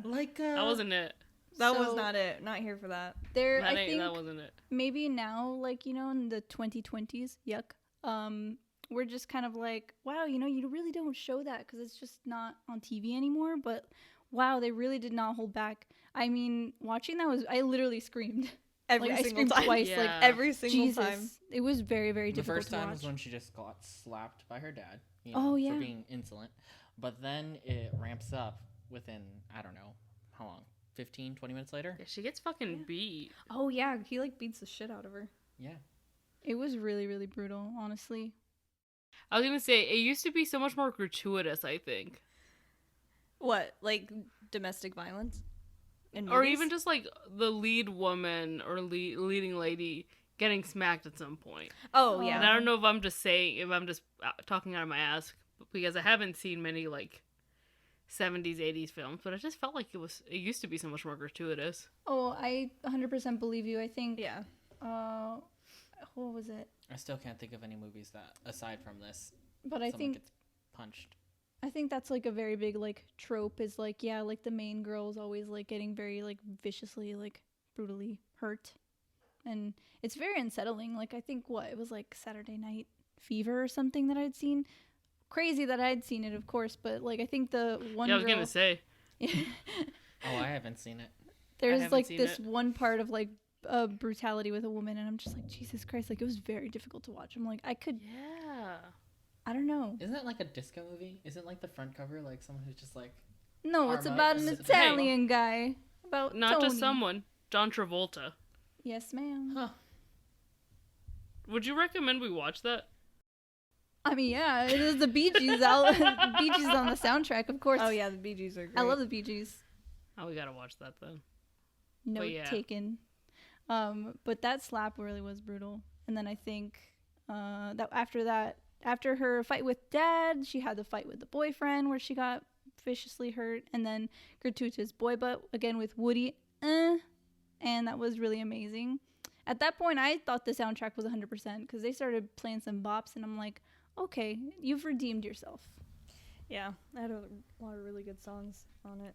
Speaker 3: Like
Speaker 4: That wasn't it.
Speaker 2: that was
Speaker 1: So-
Speaker 2: not it. Not here for that.
Speaker 1: There,
Speaker 4: That
Speaker 1: I think
Speaker 4: that wasn't it.
Speaker 1: maybe now, like, you know, in the 2020s, yuck, we're just kind of like, wow, you know, you really don't show that because it's just not on TV anymore. But wow, they really did not hold back. I mean, watching that I literally screamed.
Speaker 2: Every
Speaker 1: Like, I
Speaker 2: single
Speaker 1: screamed
Speaker 2: time.
Speaker 1: twice.
Speaker 4: Yeah.
Speaker 1: Like,
Speaker 2: Every single
Speaker 1: Jesus,
Speaker 2: time.
Speaker 1: it was very, very
Speaker 3: the
Speaker 1: difficult
Speaker 3: first
Speaker 1: to
Speaker 3: time
Speaker 1: watch.
Speaker 3: was when she just got slapped by her dad. You
Speaker 1: Oh, yeah.
Speaker 3: For being insolent. But then it ramps up within, I don't know, how long? 15, 20 minutes later?
Speaker 4: Yeah, she gets fucking beat.
Speaker 2: Oh yeah, he like beats the shit out of her.
Speaker 3: Yeah.
Speaker 1: It was really, really brutal, honestly.
Speaker 4: I was gonna say it used to be so much more gratuitous, I think,
Speaker 2: What? Like domestic violence? In
Speaker 4: or
Speaker 2: movies?
Speaker 4: even just like the lead woman or leading lady getting smacked at some point.
Speaker 2: Oh
Speaker 4: And
Speaker 2: yeah.
Speaker 4: I don't know if I'm just saying if I'm just talking out of my ass because I haven't seen many like 70s 80s films, but I just felt like it used to be so much more gratuitous.
Speaker 1: Oh, I 100% believe you. I think,
Speaker 2: Yeah.
Speaker 1: what was it?
Speaker 3: I still can't think of any movies that, aside from this,
Speaker 1: But I
Speaker 3: someone
Speaker 1: think
Speaker 3: gets punched.
Speaker 1: I think that's like a very big like trope is like, yeah, like the main girl's always like getting very like viciously like brutally hurt, and it's very unsettling. Like I think it was like Saturday Night Fever or something that I'd seen. Crazy that I'd seen it, of course, but like I think the one
Speaker 4: Yeah, I was
Speaker 1: girl,
Speaker 4: gonna say.
Speaker 3: Oh, I haven't seen it.
Speaker 1: there's
Speaker 4: haven't
Speaker 1: like
Speaker 4: seen
Speaker 1: this
Speaker 4: it.
Speaker 1: one part of like brutality with a woman, and I'm just like, Jesus Christ, like it was very difficult to watch. I'm like,
Speaker 4: Yeah.
Speaker 1: I don't know.
Speaker 3: Isn't it like a disco movie? Isn't like the front cover like someone who's just like,
Speaker 1: No, it's
Speaker 3: Arma
Speaker 1: about an
Speaker 3: is-
Speaker 1: Italian guy. About
Speaker 4: Not just
Speaker 1: Tony.
Speaker 4: someone. John Travolta.
Speaker 1: Yes, ma'am.
Speaker 3: huh?
Speaker 4: Would you recommend we watch that?
Speaker 1: I mean, yeah, it is the Bee Gees out. The Bee Gees on the soundtrack, of course.
Speaker 2: Oh yeah, the Bee Gees are great.
Speaker 1: I love the Bee Gees.
Speaker 4: Oh, we gotta watch that then.
Speaker 1: Note
Speaker 4: yeah.
Speaker 1: taken. But that slap really was brutal. And then I think after her fight with Dad, she had the fight with the boyfriend where she got viciously hurt, and then gratuitous boy butt again with Woody. and that was really amazing. At that point, I thought the soundtrack was 100% because they started playing some bops, and I'm like, okay, you've redeemed yourself.
Speaker 2: Yeah, I had a lot of really good songs on it.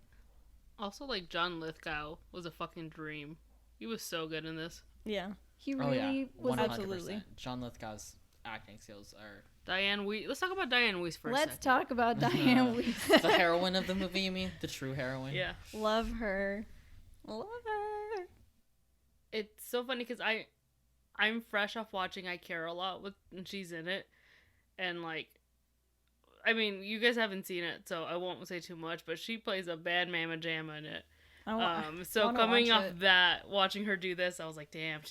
Speaker 4: Also, like, John Lithgow was a fucking dream. He was so good in this.
Speaker 2: Yeah.
Speaker 1: He really was
Speaker 3: 100%.
Speaker 2: Absolutely.
Speaker 3: John Lithgow's acting skills are
Speaker 4: Diane Weiss. Let's talk about Diane Weiss for a
Speaker 1: Let's
Speaker 4: second.
Speaker 1: talk about Diane Weiss.
Speaker 3: the heroine of the movie. You mean the true heroine?
Speaker 4: Yeah.
Speaker 2: Love her. Love her.
Speaker 4: It's so funny because I'm fresh off watching I Care a Lot when she's in it. And, like, I mean, you guys haven't seen it, so I won't say too much, but she plays a bad mama jamma in it. So coming off that, watching her do this, I was like, damn,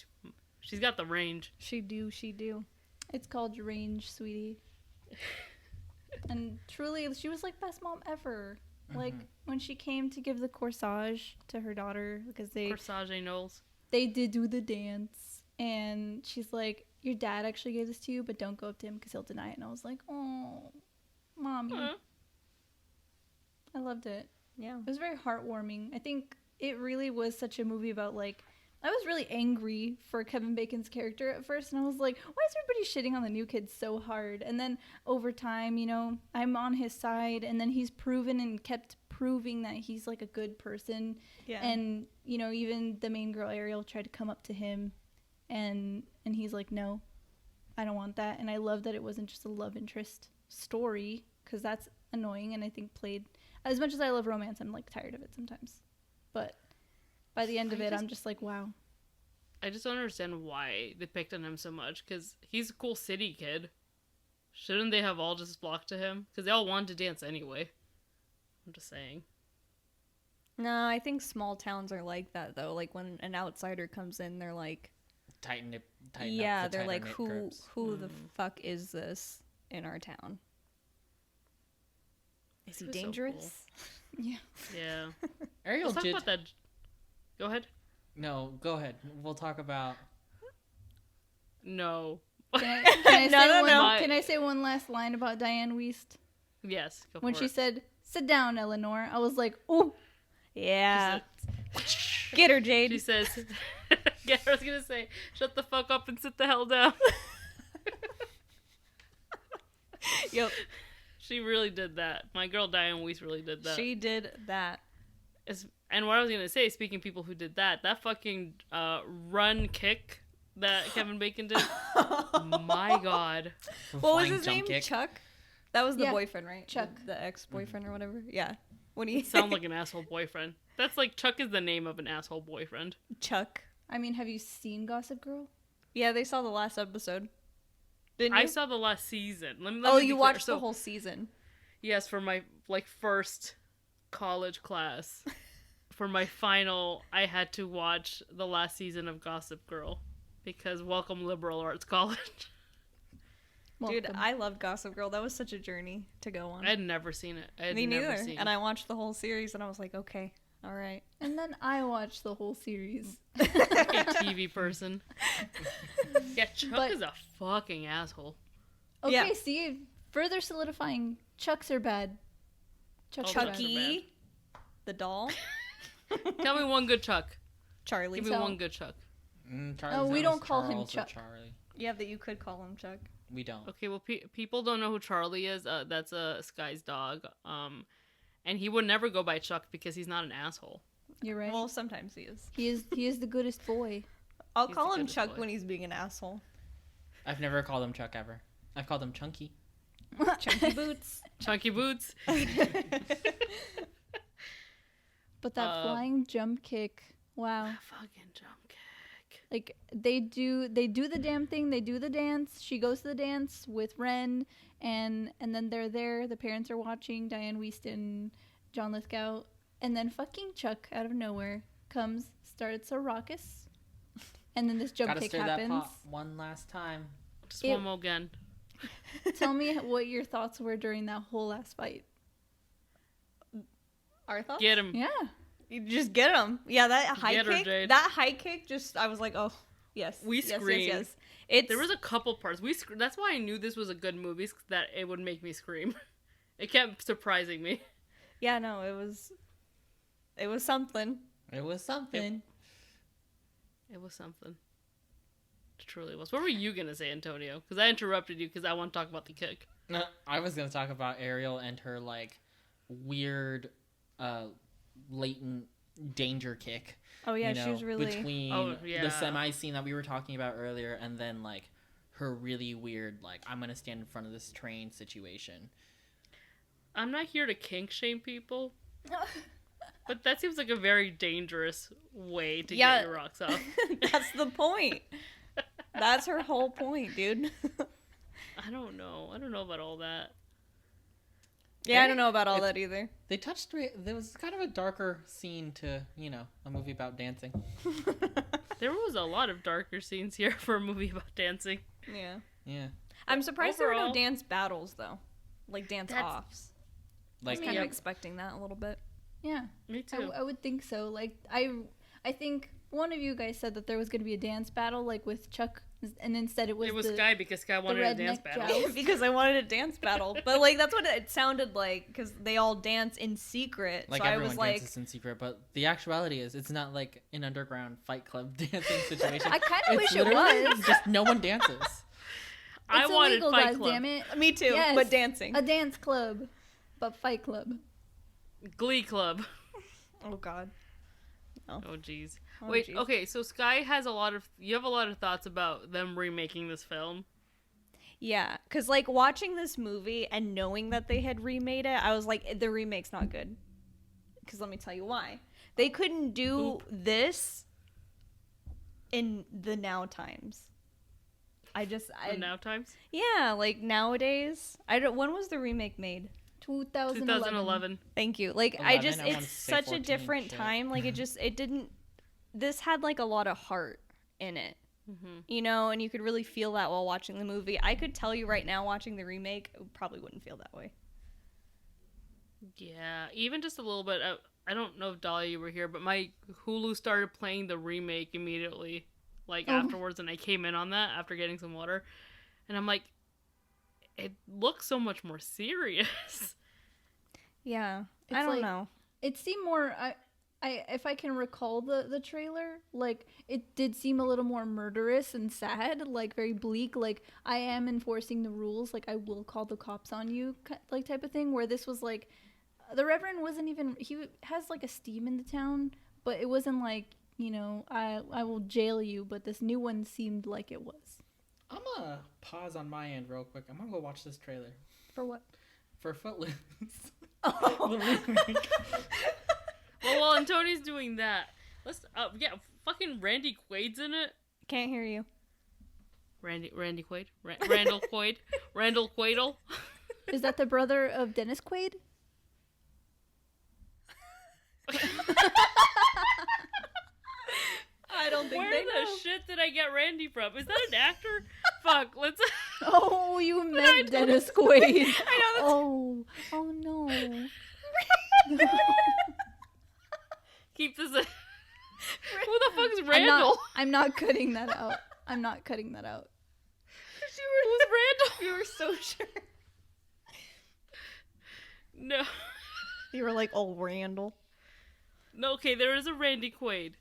Speaker 4: she's got the range.
Speaker 2: She do.
Speaker 1: It's called Range, sweetie. And truly, she was like best mom ever. Like when she came to give the corsage to her daughter, because
Speaker 4: Corsage Knowles.
Speaker 1: they did do the dance, and she's like, your dad actually gave this to you, but don't go up to him because he'll deny it. And I was like, oh, mommy. I loved it.
Speaker 2: Yeah.
Speaker 1: It was very heartwarming. I think it really was such a movie about, like, I was really angry for Kevin Bacon's character at first, and I was like, why is everybody shitting on the new kid so hard? And then over time, you know, I'm on his side, and then he's proven and kept proving that he's, like, a good person.
Speaker 2: Yeah.
Speaker 1: And, you know, even the main girl, Ariel, tried to come up to him, and he's like, no, I don't want that. And I love that it wasn't just a love interest story, because that's annoying, and I think played... As much as I love romance, I'm, like, tired of it sometimes. But by the end of it, I'm just like, wow.
Speaker 4: I just don't understand why they picked on him so much, because he's a cool city kid. Shouldn't they have all just flocked to him? Because they all wanted to dance anyway. I'm just saying.
Speaker 2: No, I think small towns are like that, though. Like, when an outsider comes in, they're like...
Speaker 3: Tighten
Speaker 2: yeah,
Speaker 3: up the
Speaker 2: they're like,
Speaker 3: tighter-knit
Speaker 2: who the fuck is this in our town? Is he
Speaker 4: He was so
Speaker 2: dangerous?
Speaker 1: Yeah.
Speaker 4: Yeah.
Speaker 3: Ariel
Speaker 4: Let's talk
Speaker 3: did...
Speaker 4: about that. Go ahead.
Speaker 3: No, go ahead. We'll talk about...
Speaker 4: No.
Speaker 1: Can I say
Speaker 2: No.
Speaker 1: Can I say one last line about Diane Wiest?
Speaker 4: Yes, go
Speaker 1: When
Speaker 4: for
Speaker 1: she
Speaker 4: it.
Speaker 1: said, sit down, Eleanor, I was like, ooh.
Speaker 2: Yeah. Get her, Jade.
Speaker 4: She says, yeah, I was going to say, shut the fuck up and sit the hell down.
Speaker 2: Yep.
Speaker 4: She really did that. My girl Diane Weiss really did that.
Speaker 2: She did that.
Speaker 4: And what I was going to say, speaking of people who did that fucking run kick that Kevin Bacon did, my God.
Speaker 2: What was
Speaker 3: Flying
Speaker 2: his
Speaker 3: jump
Speaker 2: name?
Speaker 3: kick.
Speaker 2: Chuck? That was the
Speaker 1: Yeah.
Speaker 2: boyfriend, right?
Speaker 1: Chuck.
Speaker 2: The ex-boyfriend or whatever. Yeah. When he
Speaker 4: Sounds like an asshole boyfriend. That's like, Chuck is the name of an asshole boyfriend.
Speaker 2: Chuck.
Speaker 1: I mean, have you seen Gossip Girl?
Speaker 2: Yeah, they saw the last episode. Didn't you?
Speaker 4: I saw the last season. Let me
Speaker 2: Oh,
Speaker 4: be
Speaker 2: you
Speaker 4: clear.
Speaker 2: watched
Speaker 4: So,
Speaker 2: the whole season.
Speaker 4: Yes, for my first college class. For my final, I had to watch the last season of Gossip Girl because welcome liberal arts college.
Speaker 2: Dude,
Speaker 1: Welcome.
Speaker 2: I loved Gossip Girl. That was such a journey to go on.
Speaker 4: I had never seen it. I had
Speaker 2: Me
Speaker 4: never
Speaker 2: neither.
Speaker 4: seen
Speaker 2: And I watched the whole series and I was like, okay, all right.
Speaker 1: And then I watched the whole series.
Speaker 4: a TV person. Yeah, Chuck
Speaker 1: But-
Speaker 4: is a fucking asshole.
Speaker 1: Okay,
Speaker 2: Yeah.
Speaker 1: see, further solidifying, Chucks are bad. Chucks
Speaker 4: Oh,
Speaker 1: are bad.
Speaker 2: Chucky, the doll,
Speaker 4: Tell me one good Chuck.
Speaker 2: Charlie.
Speaker 4: Give me
Speaker 1: So-
Speaker 4: one good Chuck.
Speaker 3: Charlie's
Speaker 1: we
Speaker 3: known
Speaker 1: don't
Speaker 3: as
Speaker 1: call him
Speaker 3: Charles or
Speaker 1: Chuck.
Speaker 3: Charlie.
Speaker 2: Yeah, that you could call him Chuck.
Speaker 3: We don't.
Speaker 4: Okay, well, people don't know who Charlie is. That's Sky's dog. And he would never go by Chuck because he's not an asshole.
Speaker 1: You're right.
Speaker 2: Well, sometimes he is.
Speaker 1: He is the goodest boy.
Speaker 2: I'll
Speaker 4: He's
Speaker 2: call
Speaker 4: the
Speaker 2: him
Speaker 4: goodest
Speaker 2: Chuck
Speaker 4: boy.
Speaker 2: when he's being an asshole.
Speaker 3: I've never called him Chuck ever. I've called him Chunky.
Speaker 2: Chunky boots.
Speaker 4: Chunky boots.
Speaker 1: But that flying jump kick, wow.
Speaker 4: Fucking jump kick.
Speaker 1: Like they do the damn thing, they do the dance. She goes to the dance with Ren, and then they're there, the parents are watching, Diane Wiest and John Lithgow, and then fucking Chuck out of nowhere comes, starts a ruckus, and then this jump
Speaker 3: Gotta
Speaker 1: kick
Speaker 3: stir that
Speaker 1: happens.
Speaker 3: pot one last time.
Speaker 4: Just
Speaker 1: It-
Speaker 4: one more again.
Speaker 1: Tell me what your thoughts were during that whole last fight.
Speaker 2: Our thoughts?
Speaker 4: Get him.
Speaker 1: Yeah.
Speaker 2: You just get him. Yeah, that high
Speaker 4: Get her,
Speaker 2: kick.
Speaker 4: Jade.
Speaker 2: That high kick. Just I was like, oh yes.
Speaker 4: We
Speaker 2: yes,
Speaker 4: screamed.
Speaker 2: Yes, yes. It's
Speaker 4: There was a couple parts. That's why I knew this was a good movie, that it would make me scream. It kept surprising me.
Speaker 2: yeah. No, it was something.
Speaker 3: It was something.
Speaker 4: It was something. It truly was. What were you gonna say, Antonio? Because I interrupted you because I want to talk about the kick.
Speaker 3: No, I was gonna talk about Ariel and her like weird, latent danger kick.
Speaker 2: Oh yeah, she was really
Speaker 3: between the semi scene that we were talking about earlier, and then like her really weird like I'm gonna stand in front of this train situation.
Speaker 4: I'm not here to kink shame people, but that seems like a very dangerous way to get your rocks off.
Speaker 2: That's the point. That's her whole point, dude.
Speaker 4: I don't know. I don't know about all that.
Speaker 2: Yeah, I don't know about all that either.
Speaker 3: They touched. There was kind of a darker scene to a movie about dancing.
Speaker 4: There was a lot of darker scenes here for a movie about dancing.
Speaker 2: Yeah.
Speaker 3: Yeah.
Speaker 2: I'm surprised there were no dance battles though, like dance offs.
Speaker 3: Like
Speaker 2: I was kind of expecting that a little bit.
Speaker 1: Yeah,
Speaker 4: me too.
Speaker 1: I would think so. Like I think one of you guys said that there was going to be a dance battle, like with Chuck, and instead it was
Speaker 4: Sky because Sky wanted a dance battle.
Speaker 2: Because I wanted a dance battle, but like that's what it sounded like because they all dance in secret.
Speaker 3: Like
Speaker 2: so
Speaker 3: everyone
Speaker 2: I was like,
Speaker 3: dances in secret, but the actuality is it's not like an underground Fight Club dancing situation.
Speaker 1: I kind of wish it
Speaker 3: literally
Speaker 1: was.
Speaker 3: Just no one dances.
Speaker 4: I wanted
Speaker 1: illegal,
Speaker 4: Fight
Speaker 1: guys,
Speaker 4: Club.
Speaker 1: damn it.
Speaker 2: me too,
Speaker 1: Yes,
Speaker 2: but dancing.
Speaker 1: A dance club, but Fight Club.
Speaker 4: Glee Club.
Speaker 2: Oh God.
Speaker 4: Oh jeez.
Speaker 2: Oh,
Speaker 4: Wait.
Speaker 2: geez.
Speaker 4: Okay. So Sky has you have a lot of thoughts about them remaking this film.
Speaker 2: Yeah, because like watching this movie and knowing that they had remade it, I was like, the remake's not good. Because let me tell you why. They couldn't do this in the now times.
Speaker 4: The now times.
Speaker 2: Yeah, like nowadays. When was the remake made?
Speaker 4: 2011.
Speaker 2: Thank you. Like
Speaker 3: 11,
Speaker 2: it's
Speaker 3: I wanted to say
Speaker 2: such a
Speaker 3: 14,
Speaker 2: different
Speaker 3: shit.
Speaker 2: time. Like it didn't. This had like a lot of heart in it.
Speaker 4: Mm-hmm.
Speaker 2: And you could really feel that while watching the movie. I could tell you right now, watching the remake, I probably wouldn't feel that way.
Speaker 4: Yeah, even just a little bit. I don't know if Dahlia you were here, but my Hulu started playing the remake immediately, afterwards, and I came in on that after getting some water, and I'm like, it looks so much more serious.
Speaker 2: Yeah,
Speaker 1: It's
Speaker 2: I don't
Speaker 1: like-
Speaker 2: know.
Speaker 1: It seemed more. If I can recall the trailer, like it did seem a little more murderous and sad, like very bleak. Like I am enforcing the rules, like I will call the cops on you, like type of thing. Where this was like, the Reverend wasn't even. He has like esteem in the town, but it wasn't like I will jail you. But this new one seemed like it was.
Speaker 3: I'm gonna pause on my end real quick. I'm gonna go watch this trailer
Speaker 1: For what?
Speaker 3: for Footloose.
Speaker 2: Oh.
Speaker 3: The remake.
Speaker 4: Well, while Antoni's doing that, let's fucking Randy Quaid's in it.
Speaker 2: Can't hear you.
Speaker 4: Randy Quaid, Randall Quaid, Randall Quaidle.
Speaker 1: Is that the brother of Dennis Quaid?
Speaker 2: I don't think
Speaker 4: Where
Speaker 2: they
Speaker 4: the
Speaker 2: know.
Speaker 4: shit did I get Randy from? Is that an actor? Fuck, let's.
Speaker 1: Oh, you meant Dennis Quaid.
Speaker 2: I know.
Speaker 1: Oh no.
Speaker 4: Keep this in. Who the fuck's Randall?
Speaker 1: I'm not cutting that out. I'm not cutting that out.
Speaker 4: Who's Randall?
Speaker 2: You were so sure.
Speaker 4: No.
Speaker 2: You were like, oh, Randall.
Speaker 4: No, okay, there is a Randy Quaid.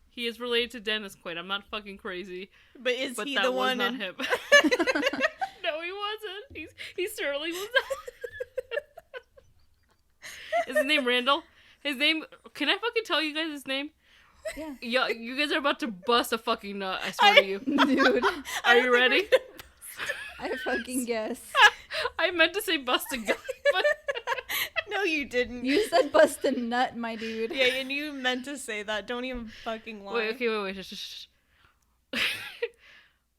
Speaker 4: He is related to Dennis Quaid. I'm not fucking crazy.
Speaker 2: But is
Speaker 4: But
Speaker 2: he
Speaker 4: that
Speaker 2: the
Speaker 4: was
Speaker 2: one?
Speaker 4: not him. No, he wasn't. He certainly was not. Is his name Randall? His name... Can I fucking tell you guys his name?
Speaker 1: Yeah.
Speaker 4: Yeah, you guys are about to bust a fucking nut, I swear to you.
Speaker 1: Dude,
Speaker 4: Are you ready?
Speaker 1: I fucking guess.
Speaker 4: I meant to say bust a gut, but...
Speaker 2: No, you didn't.
Speaker 1: You said bust a nut, my dude.
Speaker 2: Yeah, and you meant to say that. Don't even fucking lie.
Speaker 4: Wait. Shh.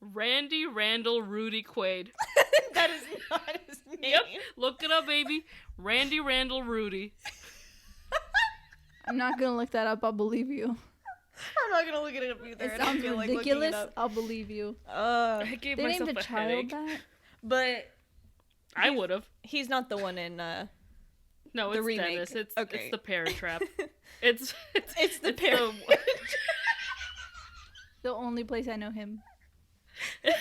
Speaker 4: Randy Randall Rudy Quaid.
Speaker 2: That is not his name.
Speaker 4: Yep. Look it up, baby. Randy Randall Rudy.
Speaker 1: I'm not gonna look that up. I'll believe you.
Speaker 2: I'm not gonna look it up either.
Speaker 1: It
Speaker 2: I don't
Speaker 1: sounds
Speaker 2: feel like looking
Speaker 1: ridiculous.
Speaker 2: it up.
Speaker 1: I'll believe you.
Speaker 4: I gave
Speaker 1: They
Speaker 4: myself
Speaker 1: named a
Speaker 4: a
Speaker 1: child
Speaker 4: headache.
Speaker 1: that.
Speaker 2: But
Speaker 4: I would have.
Speaker 2: he's not the one in.
Speaker 4: No,
Speaker 2: The
Speaker 4: it's
Speaker 2: remake.
Speaker 4: Dennis. It's
Speaker 2: Okay.
Speaker 4: the Parent Trap. It's
Speaker 2: the Parent.
Speaker 1: The only place I know him.
Speaker 4: It's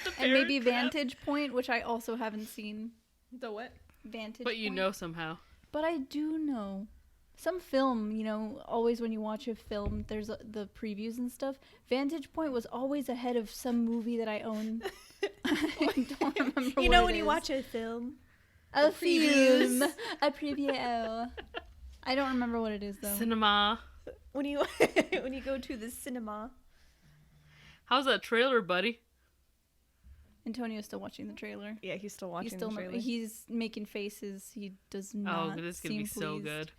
Speaker 4: the
Speaker 1: And
Speaker 4: Parent
Speaker 1: maybe
Speaker 4: Trap.
Speaker 1: Vantage Point, which I also haven't seen.
Speaker 2: The what?
Speaker 1: Vantage
Speaker 4: But you
Speaker 1: Point.
Speaker 4: know somehow.
Speaker 1: But I do know some film, you know, always when you watch a film, there's the previews and stuff. Vantage Point was always ahead of some movie that I own. I don't remember.
Speaker 2: You know,
Speaker 1: what
Speaker 2: when
Speaker 1: it
Speaker 2: you
Speaker 1: is.
Speaker 2: watch a film,
Speaker 1: a
Speaker 2: previews.
Speaker 1: film, a preview. I don't remember what it is though.
Speaker 4: Cinema.
Speaker 2: when you when you go to the cinema.
Speaker 4: How's that trailer, buddy?
Speaker 1: Antonio's still watching the trailer.
Speaker 2: Yeah, he's still watching
Speaker 1: He's still
Speaker 2: the trailer.
Speaker 1: he's making faces. He does not.
Speaker 4: Oh, this is gonna be
Speaker 1: seem
Speaker 4: so
Speaker 1: pleased.
Speaker 4: good.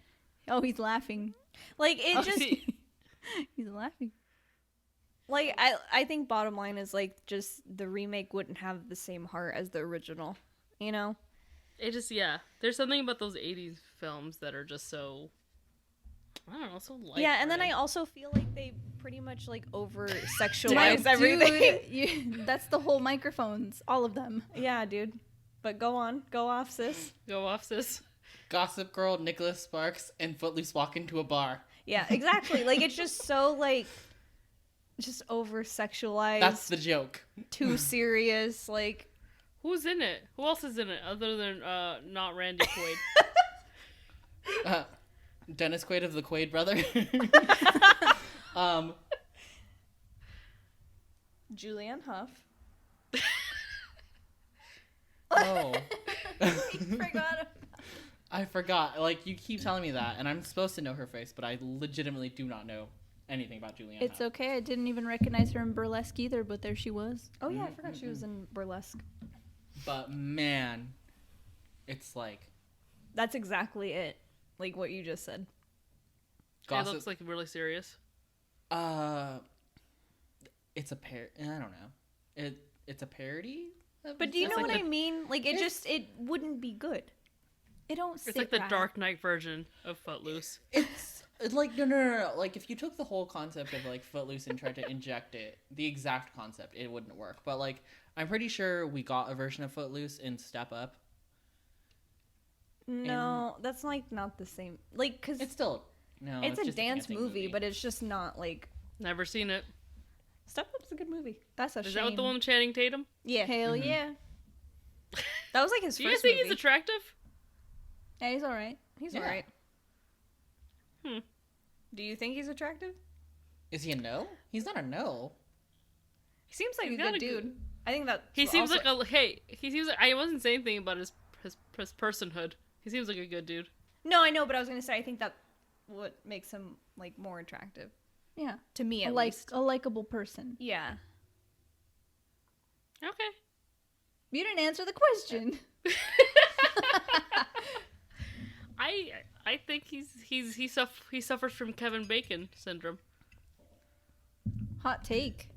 Speaker 1: Oh, he's laughing.
Speaker 2: Like it
Speaker 4: Oh,
Speaker 2: just
Speaker 1: He's laughing.
Speaker 2: like I think bottom line is like just the remake wouldn't have the same heart as the original, you know?
Speaker 4: It just there's something about those 80s films that are just so, I don't know, so light.
Speaker 2: Yeah, and then I also feel like they pretty much like over
Speaker 1: Dude,
Speaker 2: sexualize everything.
Speaker 1: that's the whole microphones, all of them.
Speaker 2: Yeah, dude. But go on, go off, sis.
Speaker 4: Go off, sis.
Speaker 3: Gossip Girl, Nicholas Sparks, and Footloose walk into a bar.
Speaker 2: Yeah, exactly. Like it's just so like just over sexualized.
Speaker 3: That's the joke.
Speaker 2: Too serious. Like
Speaker 4: Who's in it? Who else is in it other than not Randy Quaid?
Speaker 3: Dennis Quaid of the Quaid brother.
Speaker 2: Julianne Hough.
Speaker 3: Oh.
Speaker 1: Forgot.
Speaker 3: I forgot. Like, you keep telling me that, and I'm supposed to know her face, but I legitimately do not know anything about Julianne
Speaker 1: It's
Speaker 3: Hough.
Speaker 1: okay. I didn't even recognize her in Burlesque either, but there she was.
Speaker 2: Oh yeah, I forgot she was in Burlesque.
Speaker 3: But, man, it's like...
Speaker 2: That's exactly it. Like what you just said.
Speaker 4: It looks like really serious.
Speaker 3: It's a I don't know. It's a parody?
Speaker 2: But do you know
Speaker 3: It's
Speaker 2: what
Speaker 3: like
Speaker 2: I mean? Like it wouldn't be good.
Speaker 1: It don't.
Speaker 4: It's like the Dark Knight version of Footloose.
Speaker 3: It's like no. Like if you took the whole concept of like Footloose and tried to inject it, the exact concept, it wouldn't work. But like I'm pretty sure we got a version of Footloose in Step Up.
Speaker 2: No, that's like not the same. Like cuz
Speaker 3: It's still no.
Speaker 2: it's a
Speaker 3: just
Speaker 2: dance
Speaker 3: dancing
Speaker 2: movie, but it's just not like
Speaker 4: Never seen it.
Speaker 2: Step Up's a good movie.
Speaker 1: That's a
Speaker 4: Is
Speaker 1: shame.
Speaker 4: that with the one with Channing Tatum?
Speaker 2: Yeah.
Speaker 1: Hell yeah.
Speaker 2: That was like his
Speaker 4: Do you
Speaker 2: first
Speaker 4: guys think
Speaker 2: movie.
Speaker 4: he's attractive?
Speaker 1: Yeah, he's all right.
Speaker 2: He's
Speaker 3: Yeah.
Speaker 2: alright.
Speaker 4: Hmm.
Speaker 2: Do you think he's attractive?
Speaker 3: Is he a no? He's not a no.
Speaker 2: He seems like
Speaker 4: He's
Speaker 2: a
Speaker 4: got
Speaker 2: good
Speaker 4: a
Speaker 2: dude.
Speaker 4: good-
Speaker 2: I think that
Speaker 4: He seems like he seems like I wasn't saying anything about his personhood. He seems like a good dude.
Speaker 2: No, I know, but I was gonna say I think that what makes him like more attractive
Speaker 1: Yeah,
Speaker 2: to me at
Speaker 1: like
Speaker 2: least.
Speaker 1: a likable person.
Speaker 2: Yeah.
Speaker 4: Okay.
Speaker 1: You didn't answer the question.
Speaker 4: I think he suffers from Kevin Bacon syndrome.
Speaker 1: Hot take.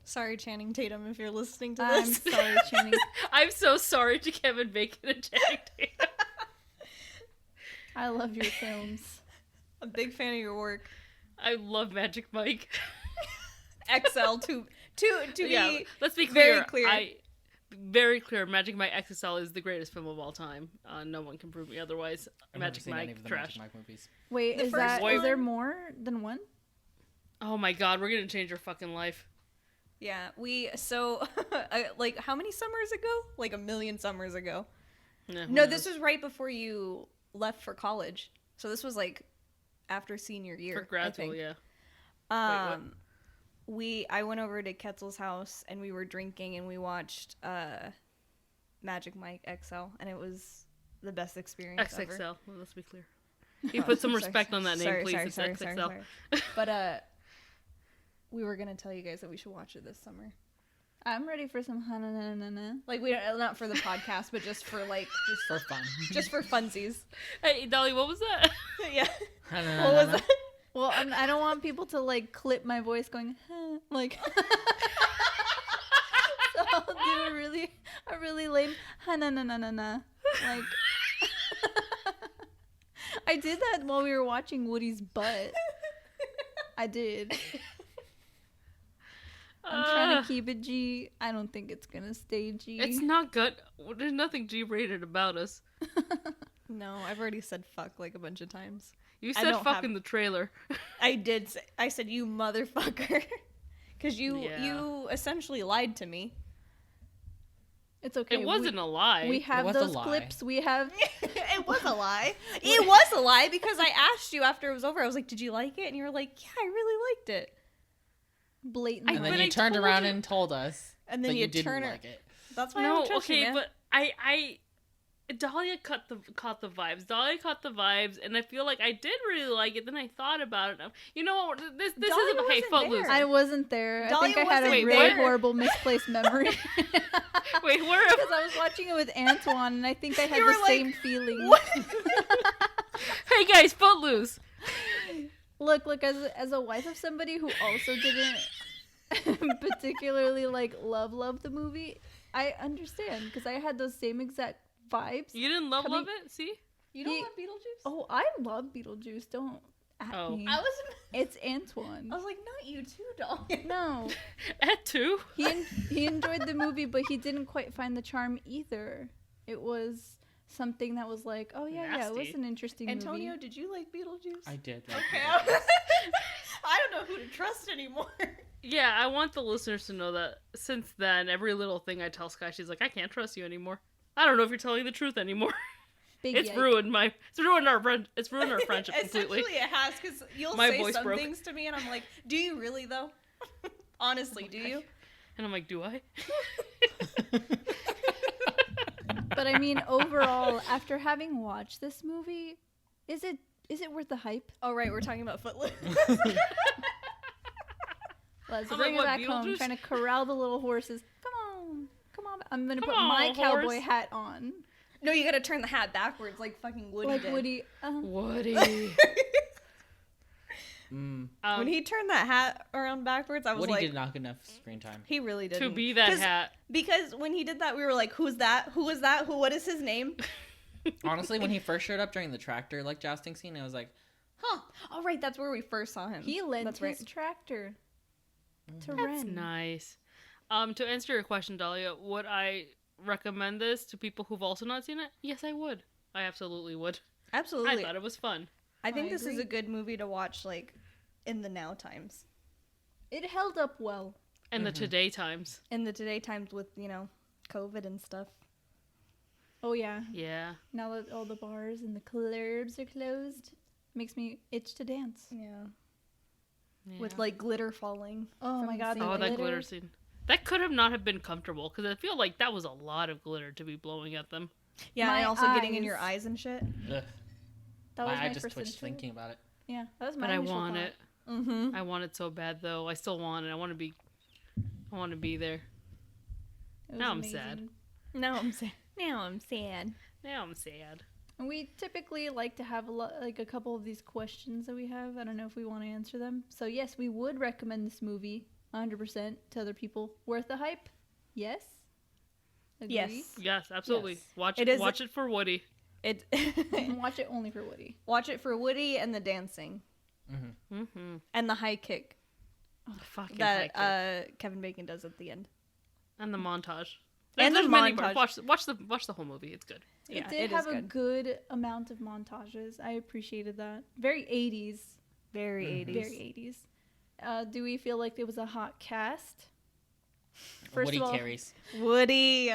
Speaker 2: Sorry, Channing Tatum, if you're listening to
Speaker 1: I'm
Speaker 2: this.
Speaker 1: sorry, Channing.
Speaker 4: I'm so sorry to Kevin Bacon and Channing Tatum.
Speaker 1: I love your films.
Speaker 2: A big fan of your work.
Speaker 4: I love Magic Mike.
Speaker 2: XL to
Speaker 4: Yeah,
Speaker 2: be
Speaker 4: let's be
Speaker 2: very
Speaker 4: clear.
Speaker 2: clear.
Speaker 4: Very clear. Magic Mike XXL is the greatest film of all time. No one can prove me otherwise.
Speaker 3: I've never
Speaker 4: Magic
Speaker 3: seen any
Speaker 4: Mike
Speaker 3: of the
Speaker 4: trash.
Speaker 3: Magic Mike movies.
Speaker 1: Wait,
Speaker 2: The
Speaker 1: is
Speaker 2: first
Speaker 1: there
Speaker 2: one-
Speaker 1: more than one?
Speaker 4: Oh my god, we're gonna change your fucking life.
Speaker 2: Yeah, like how many summers ago? Like a million summers ago.
Speaker 4: Yeah, who
Speaker 2: No,
Speaker 4: knows?
Speaker 2: this was right before you left for college. So this was like after senior year.
Speaker 4: for grad school.
Speaker 2: I think.
Speaker 4: Yeah. what?
Speaker 2: I went over to Ketzel's house and we were drinking and we watched Magic Mike XL and it was the best experience ever.
Speaker 4: XXL. Well, let's be clear. You put some
Speaker 2: Sorry,
Speaker 4: respect on that name,
Speaker 2: sorry,
Speaker 4: please.
Speaker 2: sorry,
Speaker 4: It's
Speaker 2: sorry,
Speaker 4: XXL.
Speaker 2: sorry, sorry. But we were gonna tell you guys that we should watch it this summer.
Speaker 1: I'm ready for some na.
Speaker 2: Like we don't, not for the podcast, but just for like
Speaker 3: For fun.
Speaker 2: just for funsies.
Speaker 4: Hey, Dolly, what was that?
Speaker 2: Yeah.
Speaker 3: What
Speaker 2: What was that?
Speaker 1: Well, I don't want people to like clip my voice going huh, like. So I'll do a really lame na. Like. I did that while we were watching Woody's butt. I did. I'm trying to keep it G. I don't think it's gonna stay G.
Speaker 4: It's not good. There's nothing G-rated about us.
Speaker 2: No, I've already said fuck like a bunch of times.
Speaker 4: You
Speaker 2: I
Speaker 4: said
Speaker 2: don't
Speaker 4: fuck
Speaker 2: have-
Speaker 4: in the trailer.
Speaker 2: I did. I said you motherfucker, because
Speaker 4: Yeah.
Speaker 2: you essentially lied to me.
Speaker 1: It's okay.
Speaker 4: It wasn't a lie.
Speaker 1: We have
Speaker 3: was a
Speaker 1: those
Speaker 3: lie.
Speaker 1: clips. We have.
Speaker 2: It It was a lie. It was a lie because I asked you after it was over. I was like, "Did you like it?" And you were like, "Yeah, I really liked it."
Speaker 1: Blatantly.
Speaker 3: And then
Speaker 4: But
Speaker 3: you
Speaker 4: I
Speaker 3: turned
Speaker 4: told
Speaker 3: around
Speaker 4: you-
Speaker 3: and told us
Speaker 2: And then
Speaker 3: that
Speaker 2: you
Speaker 3: didn't
Speaker 2: turn
Speaker 3: like it.
Speaker 2: That's why I
Speaker 4: No,
Speaker 2: don't trust you,
Speaker 4: okay,
Speaker 2: man.
Speaker 4: but I Dahlia caught the vibes. Dahlia caught the vibes, and I feel like I did really like it. Then I thought about it. You know what? This
Speaker 2: Dahlia
Speaker 4: is hey
Speaker 2: wasn't
Speaker 4: Footloose.
Speaker 2: there.
Speaker 1: I wasn't there.
Speaker 2: Dahlia
Speaker 1: I think I had a
Speaker 2: wasn't
Speaker 1: really
Speaker 4: there.
Speaker 1: horrible misplaced memory.
Speaker 4: Wait, where?
Speaker 1: Because I was watching it with Antoine, and I think I had
Speaker 2: You were
Speaker 1: the
Speaker 2: like,
Speaker 1: same feeling.
Speaker 2: What?
Speaker 4: Hey guys, Footloose.
Speaker 1: Look, as a wife of somebody who also didn't particularly like love the movie, I understand because I had those same exact vibes.
Speaker 4: You didn't love it? See?
Speaker 2: You don't
Speaker 1: He-
Speaker 2: love Beetlejuice?
Speaker 1: Oh, I love Beetlejuice. Don't at
Speaker 4: Oh.
Speaker 1: me.
Speaker 2: I
Speaker 1: It's Antoine.
Speaker 2: was like, not you too, Dahlia.
Speaker 1: No,
Speaker 4: At two.
Speaker 1: he enjoyed the movie, but he didn't quite find the charm either. It was something that was like, oh yeah, it was
Speaker 4: Nasty.
Speaker 1: an interesting
Speaker 2: Antonio,
Speaker 1: movie.
Speaker 2: did you like Beetlejuice?
Speaker 3: I did. Like
Speaker 2: Okay.
Speaker 3: it.
Speaker 2: I don't know who to trust anymore.
Speaker 4: Yeah, I want the listeners to know that since then, every little thing I tell Sky, she's like, I can't trust you anymore. I don't know if you're telling the truth anymore.
Speaker 1: Big
Speaker 4: It's
Speaker 1: yike.
Speaker 4: ruined our friendship completely.
Speaker 2: Essentially, it has because you'll
Speaker 4: My
Speaker 2: say
Speaker 4: voice
Speaker 2: some
Speaker 4: broke.
Speaker 2: things to me, and I'm like, "Do you really though? Honestly, do you?"
Speaker 4: And I'm like, do I?
Speaker 1: But I mean, overall, after having watched this movie, is it worth the hype?
Speaker 2: Oh right, we're talking about Footloose.
Speaker 1: Let's
Speaker 4: I'm
Speaker 1: bring
Speaker 4: like,
Speaker 1: it
Speaker 4: what,
Speaker 1: back home.
Speaker 4: Beetlejuice?
Speaker 1: Trying to corral the little horses. Come on. I'm gonna
Speaker 4: Come
Speaker 1: put my
Speaker 4: on,
Speaker 1: cowboy
Speaker 4: horse.
Speaker 1: hat on,
Speaker 2: No, you gotta turn the hat backwards like fucking Woody
Speaker 1: like
Speaker 2: did.
Speaker 1: Woody.
Speaker 4: Woody.
Speaker 3: Mm.
Speaker 2: When he turned that hat around backwards, I was
Speaker 3: Woody
Speaker 2: like,
Speaker 3: did not get enough screen time.
Speaker 2: he really didn't.
Speaker 4: to be that
Speaker 2: 'Cause-
Speaker 4: hat.
Speaker 2: Because when he did that, we were like, who's that? Who was that? What is his name?
Speaker 3: Honestly, when he first showed up during the tractor like jousting scene, I was like,
Speaker 2: Huh. Oh, right, that's where we first saw him.
Speaker 1: He lent
Speaker 2: That's
Speaker 1: his
Speaker 2: right.
Speaker 1: tractor to
Speaker 4: That's
Speaker 1: Ren.
Speaker 4: nice. To answer your question, Dahlia, would I recommend this to people who've also not seen it? Yes, I would. I absolutely would.
Speaker 2: Absolutely.
Speaker 4: I thought it was fun.
Speaker 2: I think
Speaker 1: I
Speaker 2: this is
Speaker 1: agree.
Speaker 2: a good movie to watch, like, in the now times.
Speaker 1: It held up well.
Speaker 4: And the today times.
Speaker 2: In the today times with, COVID and stuff.
Speaker 1: Oh yeah.
Speaker 4: Yeah.
Speaker 1: Now that all the bars and the clubs are closed, makes me itch to dance.
Speaker 2: Yeah.
Speaker 4: Yeah.
Speaker 2: With, like, glitter falling.
Speaker 1: Oh
Speaker 2: From
Speaker 1: my
Speaker 2: the
Speaker 1: god,
Speaker 2: ceiling.
Speaker 1: the
Speaker 4: Oh, that
Speaker 1: glitter.
Speaker 4: glitter scene. That could have not have been comfortable because I feel like that was a lot of glitter to be blowing at them.
Speaker 2: Yeah,
Speaker 1: My
Speaker 2: and also getting in your
Speaker 1: eyes.
Speaker 2: eyes and shit.
Speaker 3: ugh.
Speaker 1: That was
Speaker 3: My eye
Speaker 1: my
Speaker 3: just
Speaker 1: first
Speaker 3: twitched
Speaker 1: initial.
Speaker 3: thinking about it.
Speaker 1: Yeah, that was my
Speaker 4: But I
Speaker 1: initial
Speaker 4: want
Speaker 1: thought.
Speaker 4: it.
Speaker 2: Mm-hmm.
Speaker 4: I want it so bad though. I still want it. I want to be there.
Speaker 1: It was
Speaker 4: Now I'm
Speaker 1: amazing.
Speaker 4: sad.
Speaker 2: Now I'm sad. Now I'm sad.
Speaker 4: Now I'm sad.
Speaker 1: And we typically like to have a couple of these questions that we have. I don't know if we want to answer them. So yes, we would recommend this movie 100% to other people. Worth the hype? Yes. Agree?
Speaker 2: Yes.
Speaker 4: Yes, absolutely.
Speaker 1: Yes.
Speaker 4: Watch
Speaker 2: It
Speaker 4: it.
Speaker 2: is-
Speaker 4: Watch it for Woody.
Speaker 2: It
Speaker 1: Watch it only for Woody.
Speaker 2: Watch it for Woody and the dancing
Speaker 4: Mm-hmm.
Speaker 2: and the high kick
Speaker 4: Fucking
Speaker 2: that
Speaker 4: high kick.
Speaker 2: Kevin Bacon does at the end.
Speaker 4: And the montage.
Speaker 2: And the
Speaker 4: There's many
Speaker 2: montage.
Speaker 4: parts. Watch the whole movie. It's good.
Speaker 2: Yeah,
Speaker 1: it did
Speaker 2: it is
Speaker 1: have a
Speaker 2: good.
Speaker 1: good amount of montages. I appreciated that. Very 80s.
Speaker 2: Very
Speaker 3: Mhm.
Speaker 2: 80s.
Speaker 1: Very 80s. Do we feel like it was a hot cast? First
Speaker 3: Woody
Speaker 1: of all,
Speaker 3: carries.
Speaker 2: Woody.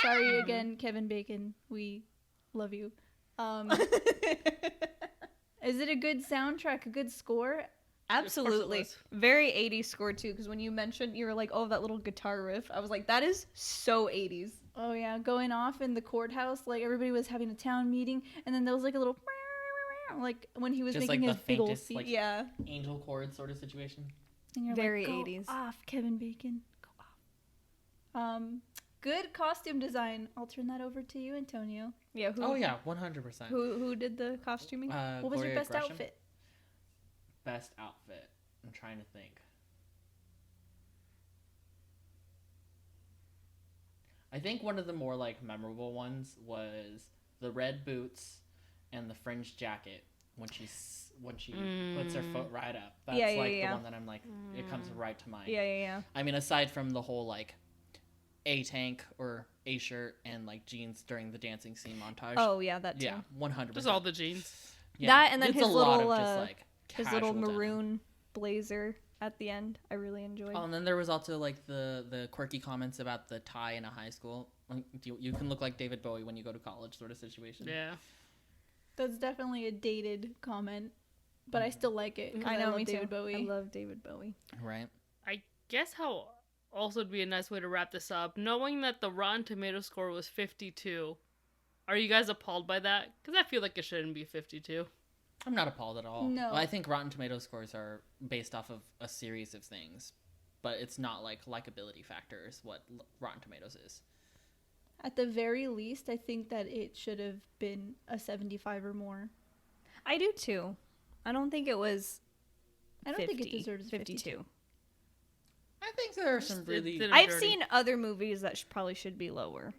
Speaker 1: sorry again, Kevin Bacon. We love you. Is it a good soundtrack? A good score?
Speaker 2: Absolutely.
Speaker 4: was.
Speaker 2: Very 80s score too, because when you mentioned, you were like, oh, that little guitar riff. I was like, that is so 80s.
Speaker 1: Oh yeah, going off in the courthouse, like everybody was having a town meeting, and then there was like a little, like when he was
Speaker 3: Just
Speaker 1: making
Speaker 3: like
Speaker 1: his
Speaker 3: the
Speaker 1: big old
Speaker 3: faintest,
Speaker 1: speech.
Speaker 3: like-
Speaker 2: Yeah.
Speaker 3: Angel chord sort of situation.
Speaker 1: And you're
Speaker 2: Very
Speaker 1: like, go
Speaker 2: 80s.
Speaker 1: off, Kevin Bacon, go off. Good costume design. I'll turn that over to you, Antonio.
Speaker 2: Yeah.
Speaker 3: Oh yeah, 100%.
Speaker 2: Who did the costuming?
Speaker 1: What was your
Speaker 3: Gloria
Speaker 1: best
Speaker 3: Gresham.
Speaker 1: outfit?
Speaker 3: Best outfit. I'm trying to think. I think one of the more like memorable ones was the red boots and the fringed jacket when she puts her foot right up. That's
Speaker 2: Yeah, yeah,
Speaker 3: like
Speaker 2: yeah.
Speaker 3: the one that I'm like it comes right to mind.
Speaker 2: Yeah.
Speaker 3: I mean, aside from the whole like A tank or A shirt and like jeans during the dancing scene montage.
Speaker 2: Oh yeah, that too.
Speaker 3: yeah, 100%.
Speaker 4: Just all the jeans.
Speaker 3: Yeah,
Speaker 2: That and then
Speaker 3: it's
Speaker 2: his
Speaker 3: a lot
Speaker 2: little,
Speaker 3: of just like
Speaker 2: His little
Speaker 3: casual denim.
Speaker 2: maroon blazer at the end, I really enjoyed.
Speaker 3: Oh, and then there was also like the quirky comments about the tie in a high school. Like, you can look like David Bowie when you go to college, sort of situation.
Speaker 4: Yeah.
Speaker 1: That's definitely a dated comment, but I still like it.
Speaker 2: I know,
Speaker 1: love
Speaker 2: me
Speaker 1: David
Speaker 2: too.
Speaker 1: Bowie.
Speaker 2: I love David Bowie.
Speaker 3: Right.
Speaker 4: I guess how also would be a nice way to wrap this up, knowing that the Rotten Tomato score was 52. Are you guys appalled by that? Because I feel like it shouldn't be 52.
Speaker 3: I'm not appalled at all.
Speaker 1: No.
Speaker 3: Well, I think Rotten Tomato scores are based off of a series of things, but it's not like likability factors what Rotten Tomatoes is.
Speaker 1: At the very least, I think that it should have been a 75 or more.
Speaker 2: I do too. I don't think it was.
Speaker 1: I don't think it
Speaker 2: 50,
Speaker 1: deserves 52.
Speaker 3: I think there are some really...
Speaker 4: didn't-
Speaker 2: I've
Speaker 4: dirty.
Speaker 2: seen other movies that probably should be lower.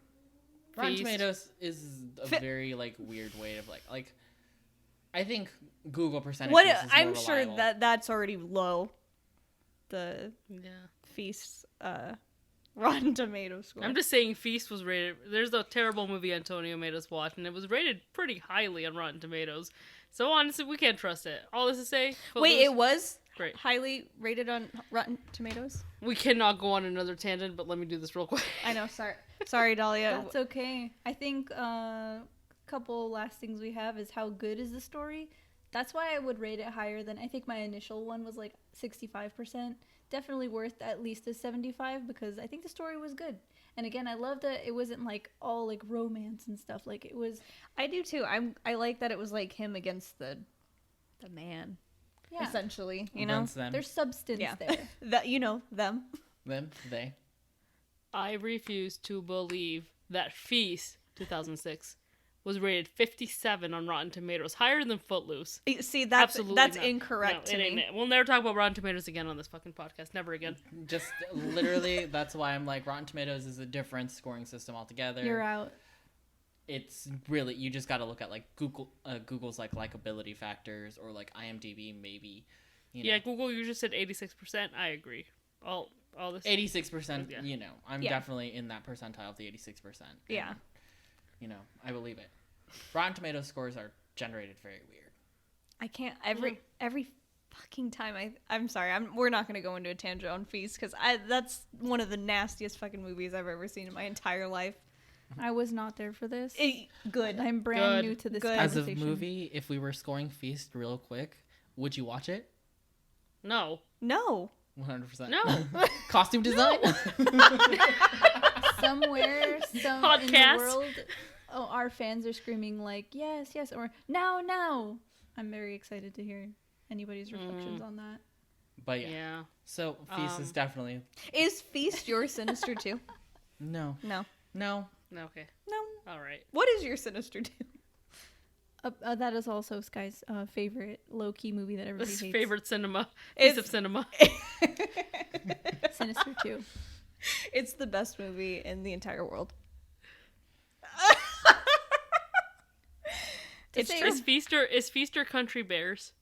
Speaker 3: Rotten
Speaker 4: Feast.
Speaker 3: Tomatoes is a very like weird way of like I think Google percentages
Speaker 2: What
Speaker 3: is
Speaker 2: I'm
Speaker 3: more
Speaker 2: sure
Speaker 3: reliable.
Speaker 2: that's already low. The
Speaker 4: Yeah.
Speaker 2: Feast Rotten Tomato score.
Speaker 4: I'm just saying Feast was rated. There's a terrible movie Antonio made us watch, and it was rated pretty highly on Rotten Tomatoes. So honestly, we can't trust it. All this to say,
Speaker 2: Wait,
Speaker 4: Footloose,
Speaker 2: it was
Speaker 4: great.
Speaker 2: highly rated on Rotten Tomatoes?
Speaker 4: We cannot go on another tangent, but let me do this real quick.
Speaker 2: I know, sorry Dahlia.
Speaker 1: That's okay. I think a couple last things we have is how good is the story. That's why I would rate it higher than, I think my initial one was like 65%. Definitely worth at least a 75 because I think the story was good. And again, I love that it wasn't like all like romance and stuff. Like it was,
Speaker 2: I do too. I like that it was like him against the man,
Speaker 1: yeah,
Speaker 2: essentially. You know,
Speaker 3: Against them.
Speaker 1: there's substance
Speaker 2: Yeah.
Speaker 1: there.
Speaker 2: that them.
Speaker 3: Them, they.
Speaker 4: I refuse to believe that Feast 2006 was rated 57 on Rotten Tomatoes, higher than Footloose.
Speaker 2: See, that's
Speaker 4: Absolutely
Speaker 2: that's
Speaker 4: not.
Speaker 2: incorrect
Speaker 4: No,
Speaker 2: to
Speaker 4: it ain't
Speaker 2: me.
Speaker 4: it. We'll never talk about Rotten Tomatoes again on this fucking podcast. Never again.
Speaker 3: Just literally, that's why I'm like Rotten Tomatoes is a different scoring system altogether.
Speaker 1: You're out.
Speaker 3: It's really you just got to look at like Google's like likability factors or like IMDb maybe. You know.
Speaker 4: Yeah, Google, you just said 86%. I agree. All this.
Speaker 3: 86%.
Speaker 4: Yeah.
Speaker 3: You know, I'm
Speaker 2: Yeah.
Speaker 3: definitely in that percentile of the 86%.
Speaker 2: Yeah.
Speaker 3: You know, I believe it. Rotten Tomatoes scores are generated very weird.
Speaker 2: I can't every fucking time I'm sorry. We're not gonna go into a tangent on Feast because that's one of the nastiest fucking movies I've ever seen in my entire life.
Speaker 1: I was not there for this.
Speaker 2: Good.
Speaker 1: I'm brand
Speaker 4: Good.
Speaker 1: new to this
Speaker 2: Good.
Speaker 3: As
Speaker 1: conversation.
Speaker 3: a movie, if we were scoring Feast real quick, would you watch it?
Speaker 4: No.
Speaker 2: No.
Speaker 3: 100%.
Speaker 4: No.
Speaker 3: Costume design?
Speaker 1: Somewhere, in
Speaker 4: Podcast.
Speaker 1: the world, our fans are screaming like, yes, yes, or now, now. I'm very excited to hear anybody's reflections on that.
Speaker 3: But yeah.
Speaker 4: Yeah.
Speaker 3: So Feast is definitely
Speaker 2: Is Feast your Sinister too?
Speaker 3: no.
Speaker 2: No.
Speaker 3: No.
Speaker 4: Okay.
Speaker 2: No.
Speaker 4: All right.
Speaker 2: What is your Sinister too?
Speaker 1: That is also Sky's favorite low-key movie that everybody
Speaker 4: This
Speaker 1: hates.
Speaker 4: favorite cinema.
Speaker 2: It's-
Speaker 4: Piece of cinema.
Speaker 1: Sinister 2.
Speaker 2: It's the best movie in the entire world. It's true.
Speaker 4: Is Feaster Country Bears?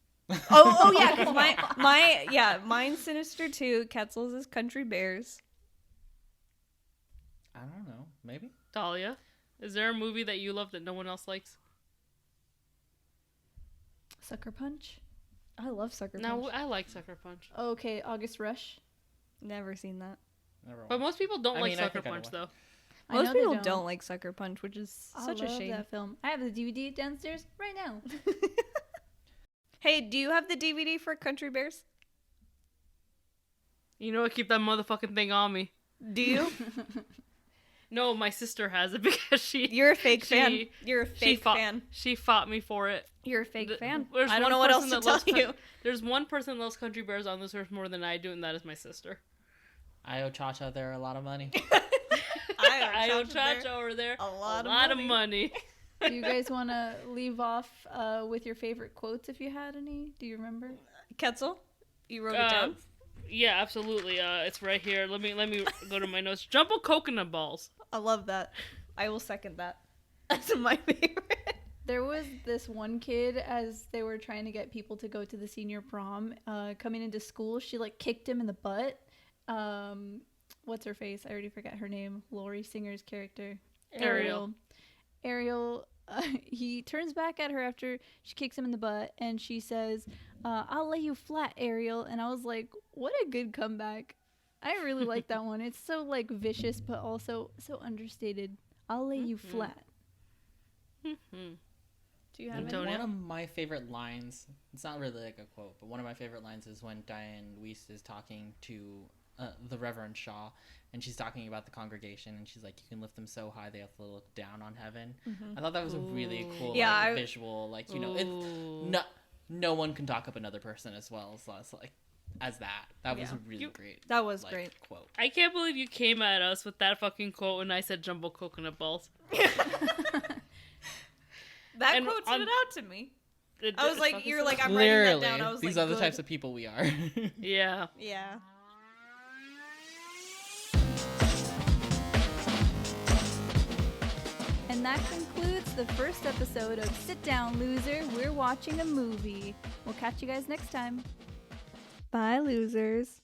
Speaker 2: Oh yeah, because mine's Sinister too. Ketzel's is Country Bears.
Speaker 3: I don't know. Maybe.
Speaker 4: Dahlia, is there a movie that you love that no one else likes?
Speaker 1: Sucker Punch.
Speaker 2: I love Sucker Punch.
Speaker 4: No, I like Sucker Punch.
Speaker 1: Okay, August Rush.
Speaker 2: Never seen that.
Speaker 3: Never
Speaker 4: But
Speaker 3: mind.
Speaker 4: most people don't
Speaker 3: I
Speaker 4: like
Speaker 3: mean, I
Speaker 4: Sucker
Speaker 3: think I
Speaker 4: Punch,
Speaker 3: know
Speaker 4: though.
Speaker 1: I know
Speaker 2: Most
Speaker 1: they
Speaker 2: people don't like Sucker Punch, which is
Speaker 1: I
Speaker 2: such a
Speaker 1: love
Speaker 2: shame.
Speaker 1: that film. I have the DVD downstairs right now.
Speaker 2: Hey, do you have the DVD for Country Bears?
Speaker 4: You know what? Keep that motherfucking thing on me.
Speaker 2: Do you?
Speaker 4: No, my sister has it because
Speaker 2: You're a fake fan.
Speaker 4: She-
Speaker 2: You're a fake fan.
Speaker 4: She fought me for it.
Speaker 2: You're a fake
Speaker 4: Th-
Speaker 2: fan.
Speaker 4: there's
Speaker 2: I don't
Speaker 4: one
Speaker 2: know what else
Speaker 4: person
Speaker 2: to
Speaker 4: that
Speaker 2: tell
Speaker 4: loves
Speaker 2: you.
Speaker 4: There's one person that loves Country Bears on this earth more than I do, and that is my sister.
Speaker 3: I owe Cha-Cha there a lot of money.
Speaker 4: I owe
Speaker 2: Cha-Cha
Speaker 4: Cha-Cha over there
Speaker 2: a lot
Speaker 4: of money.
Speaker 1: Do you guys want to leave off with your favorite quotes if you had any? Do you remember?
Speaker 2: Ketzel, you wrote it down.
Speaker 4: Yeah, absolutely. It's right here. Let me go to my notes. Jumbo coconut balls.
Speaker 2: I love that. I will second that. That's my favorite.
Speaker 1: There was this one kid, as they were trying to get people to go to the senior prom, coming into school, she like kicked him in the butt. What's her face? I already forgot her name. Laurie Singer's character.
Speaker 4: Ariel.
Speaker 1: Ariel, he turns back at her after she kicks him in the butt, and she says, I'll lay you flat, Ariel. And I was like, what a good comeback. I really like that one. It's so like vicious, but also so understated. I'll lay you flat. Do you have
Speaker 4: Antonio?
Speaker 1: any?
Speaker 3: One of my favorite lines, it's not really like a quote, but one of my favorite lines is when Diane Weiss is talking to the Reverend Shaw, and she's talking about the congregation, and she's like, you can lift them so high they have to look down on heaven. I thought that was a really cool visual, like, you know, it's no one can talk up another person as well as that. That was a really great.
Speaker 2: That was great
Speaker 3: quote.
Speaker 4: I can't believe you came at us with that fucking quote when I said jumbo coconut balls.
Speaker 2: That
Speaker 4: And
Speaker 2: quote stood out to me. I was like, you're like, I'm
Speaker 3: Clearly,
Speaker 2: writing that down. I was
Speaker 3: these
Speaker 2: like,
Speaker 3: are the
Speaker 2: good.
Speaker 3: types of people we are.
Speaker 4: Yeah.
Speaker 2: Yeah.
Speaker 1: And that concludes the first episode of Sit Down, Loser. We're watching a movie. We'll catch you guys next time. Bye, losers.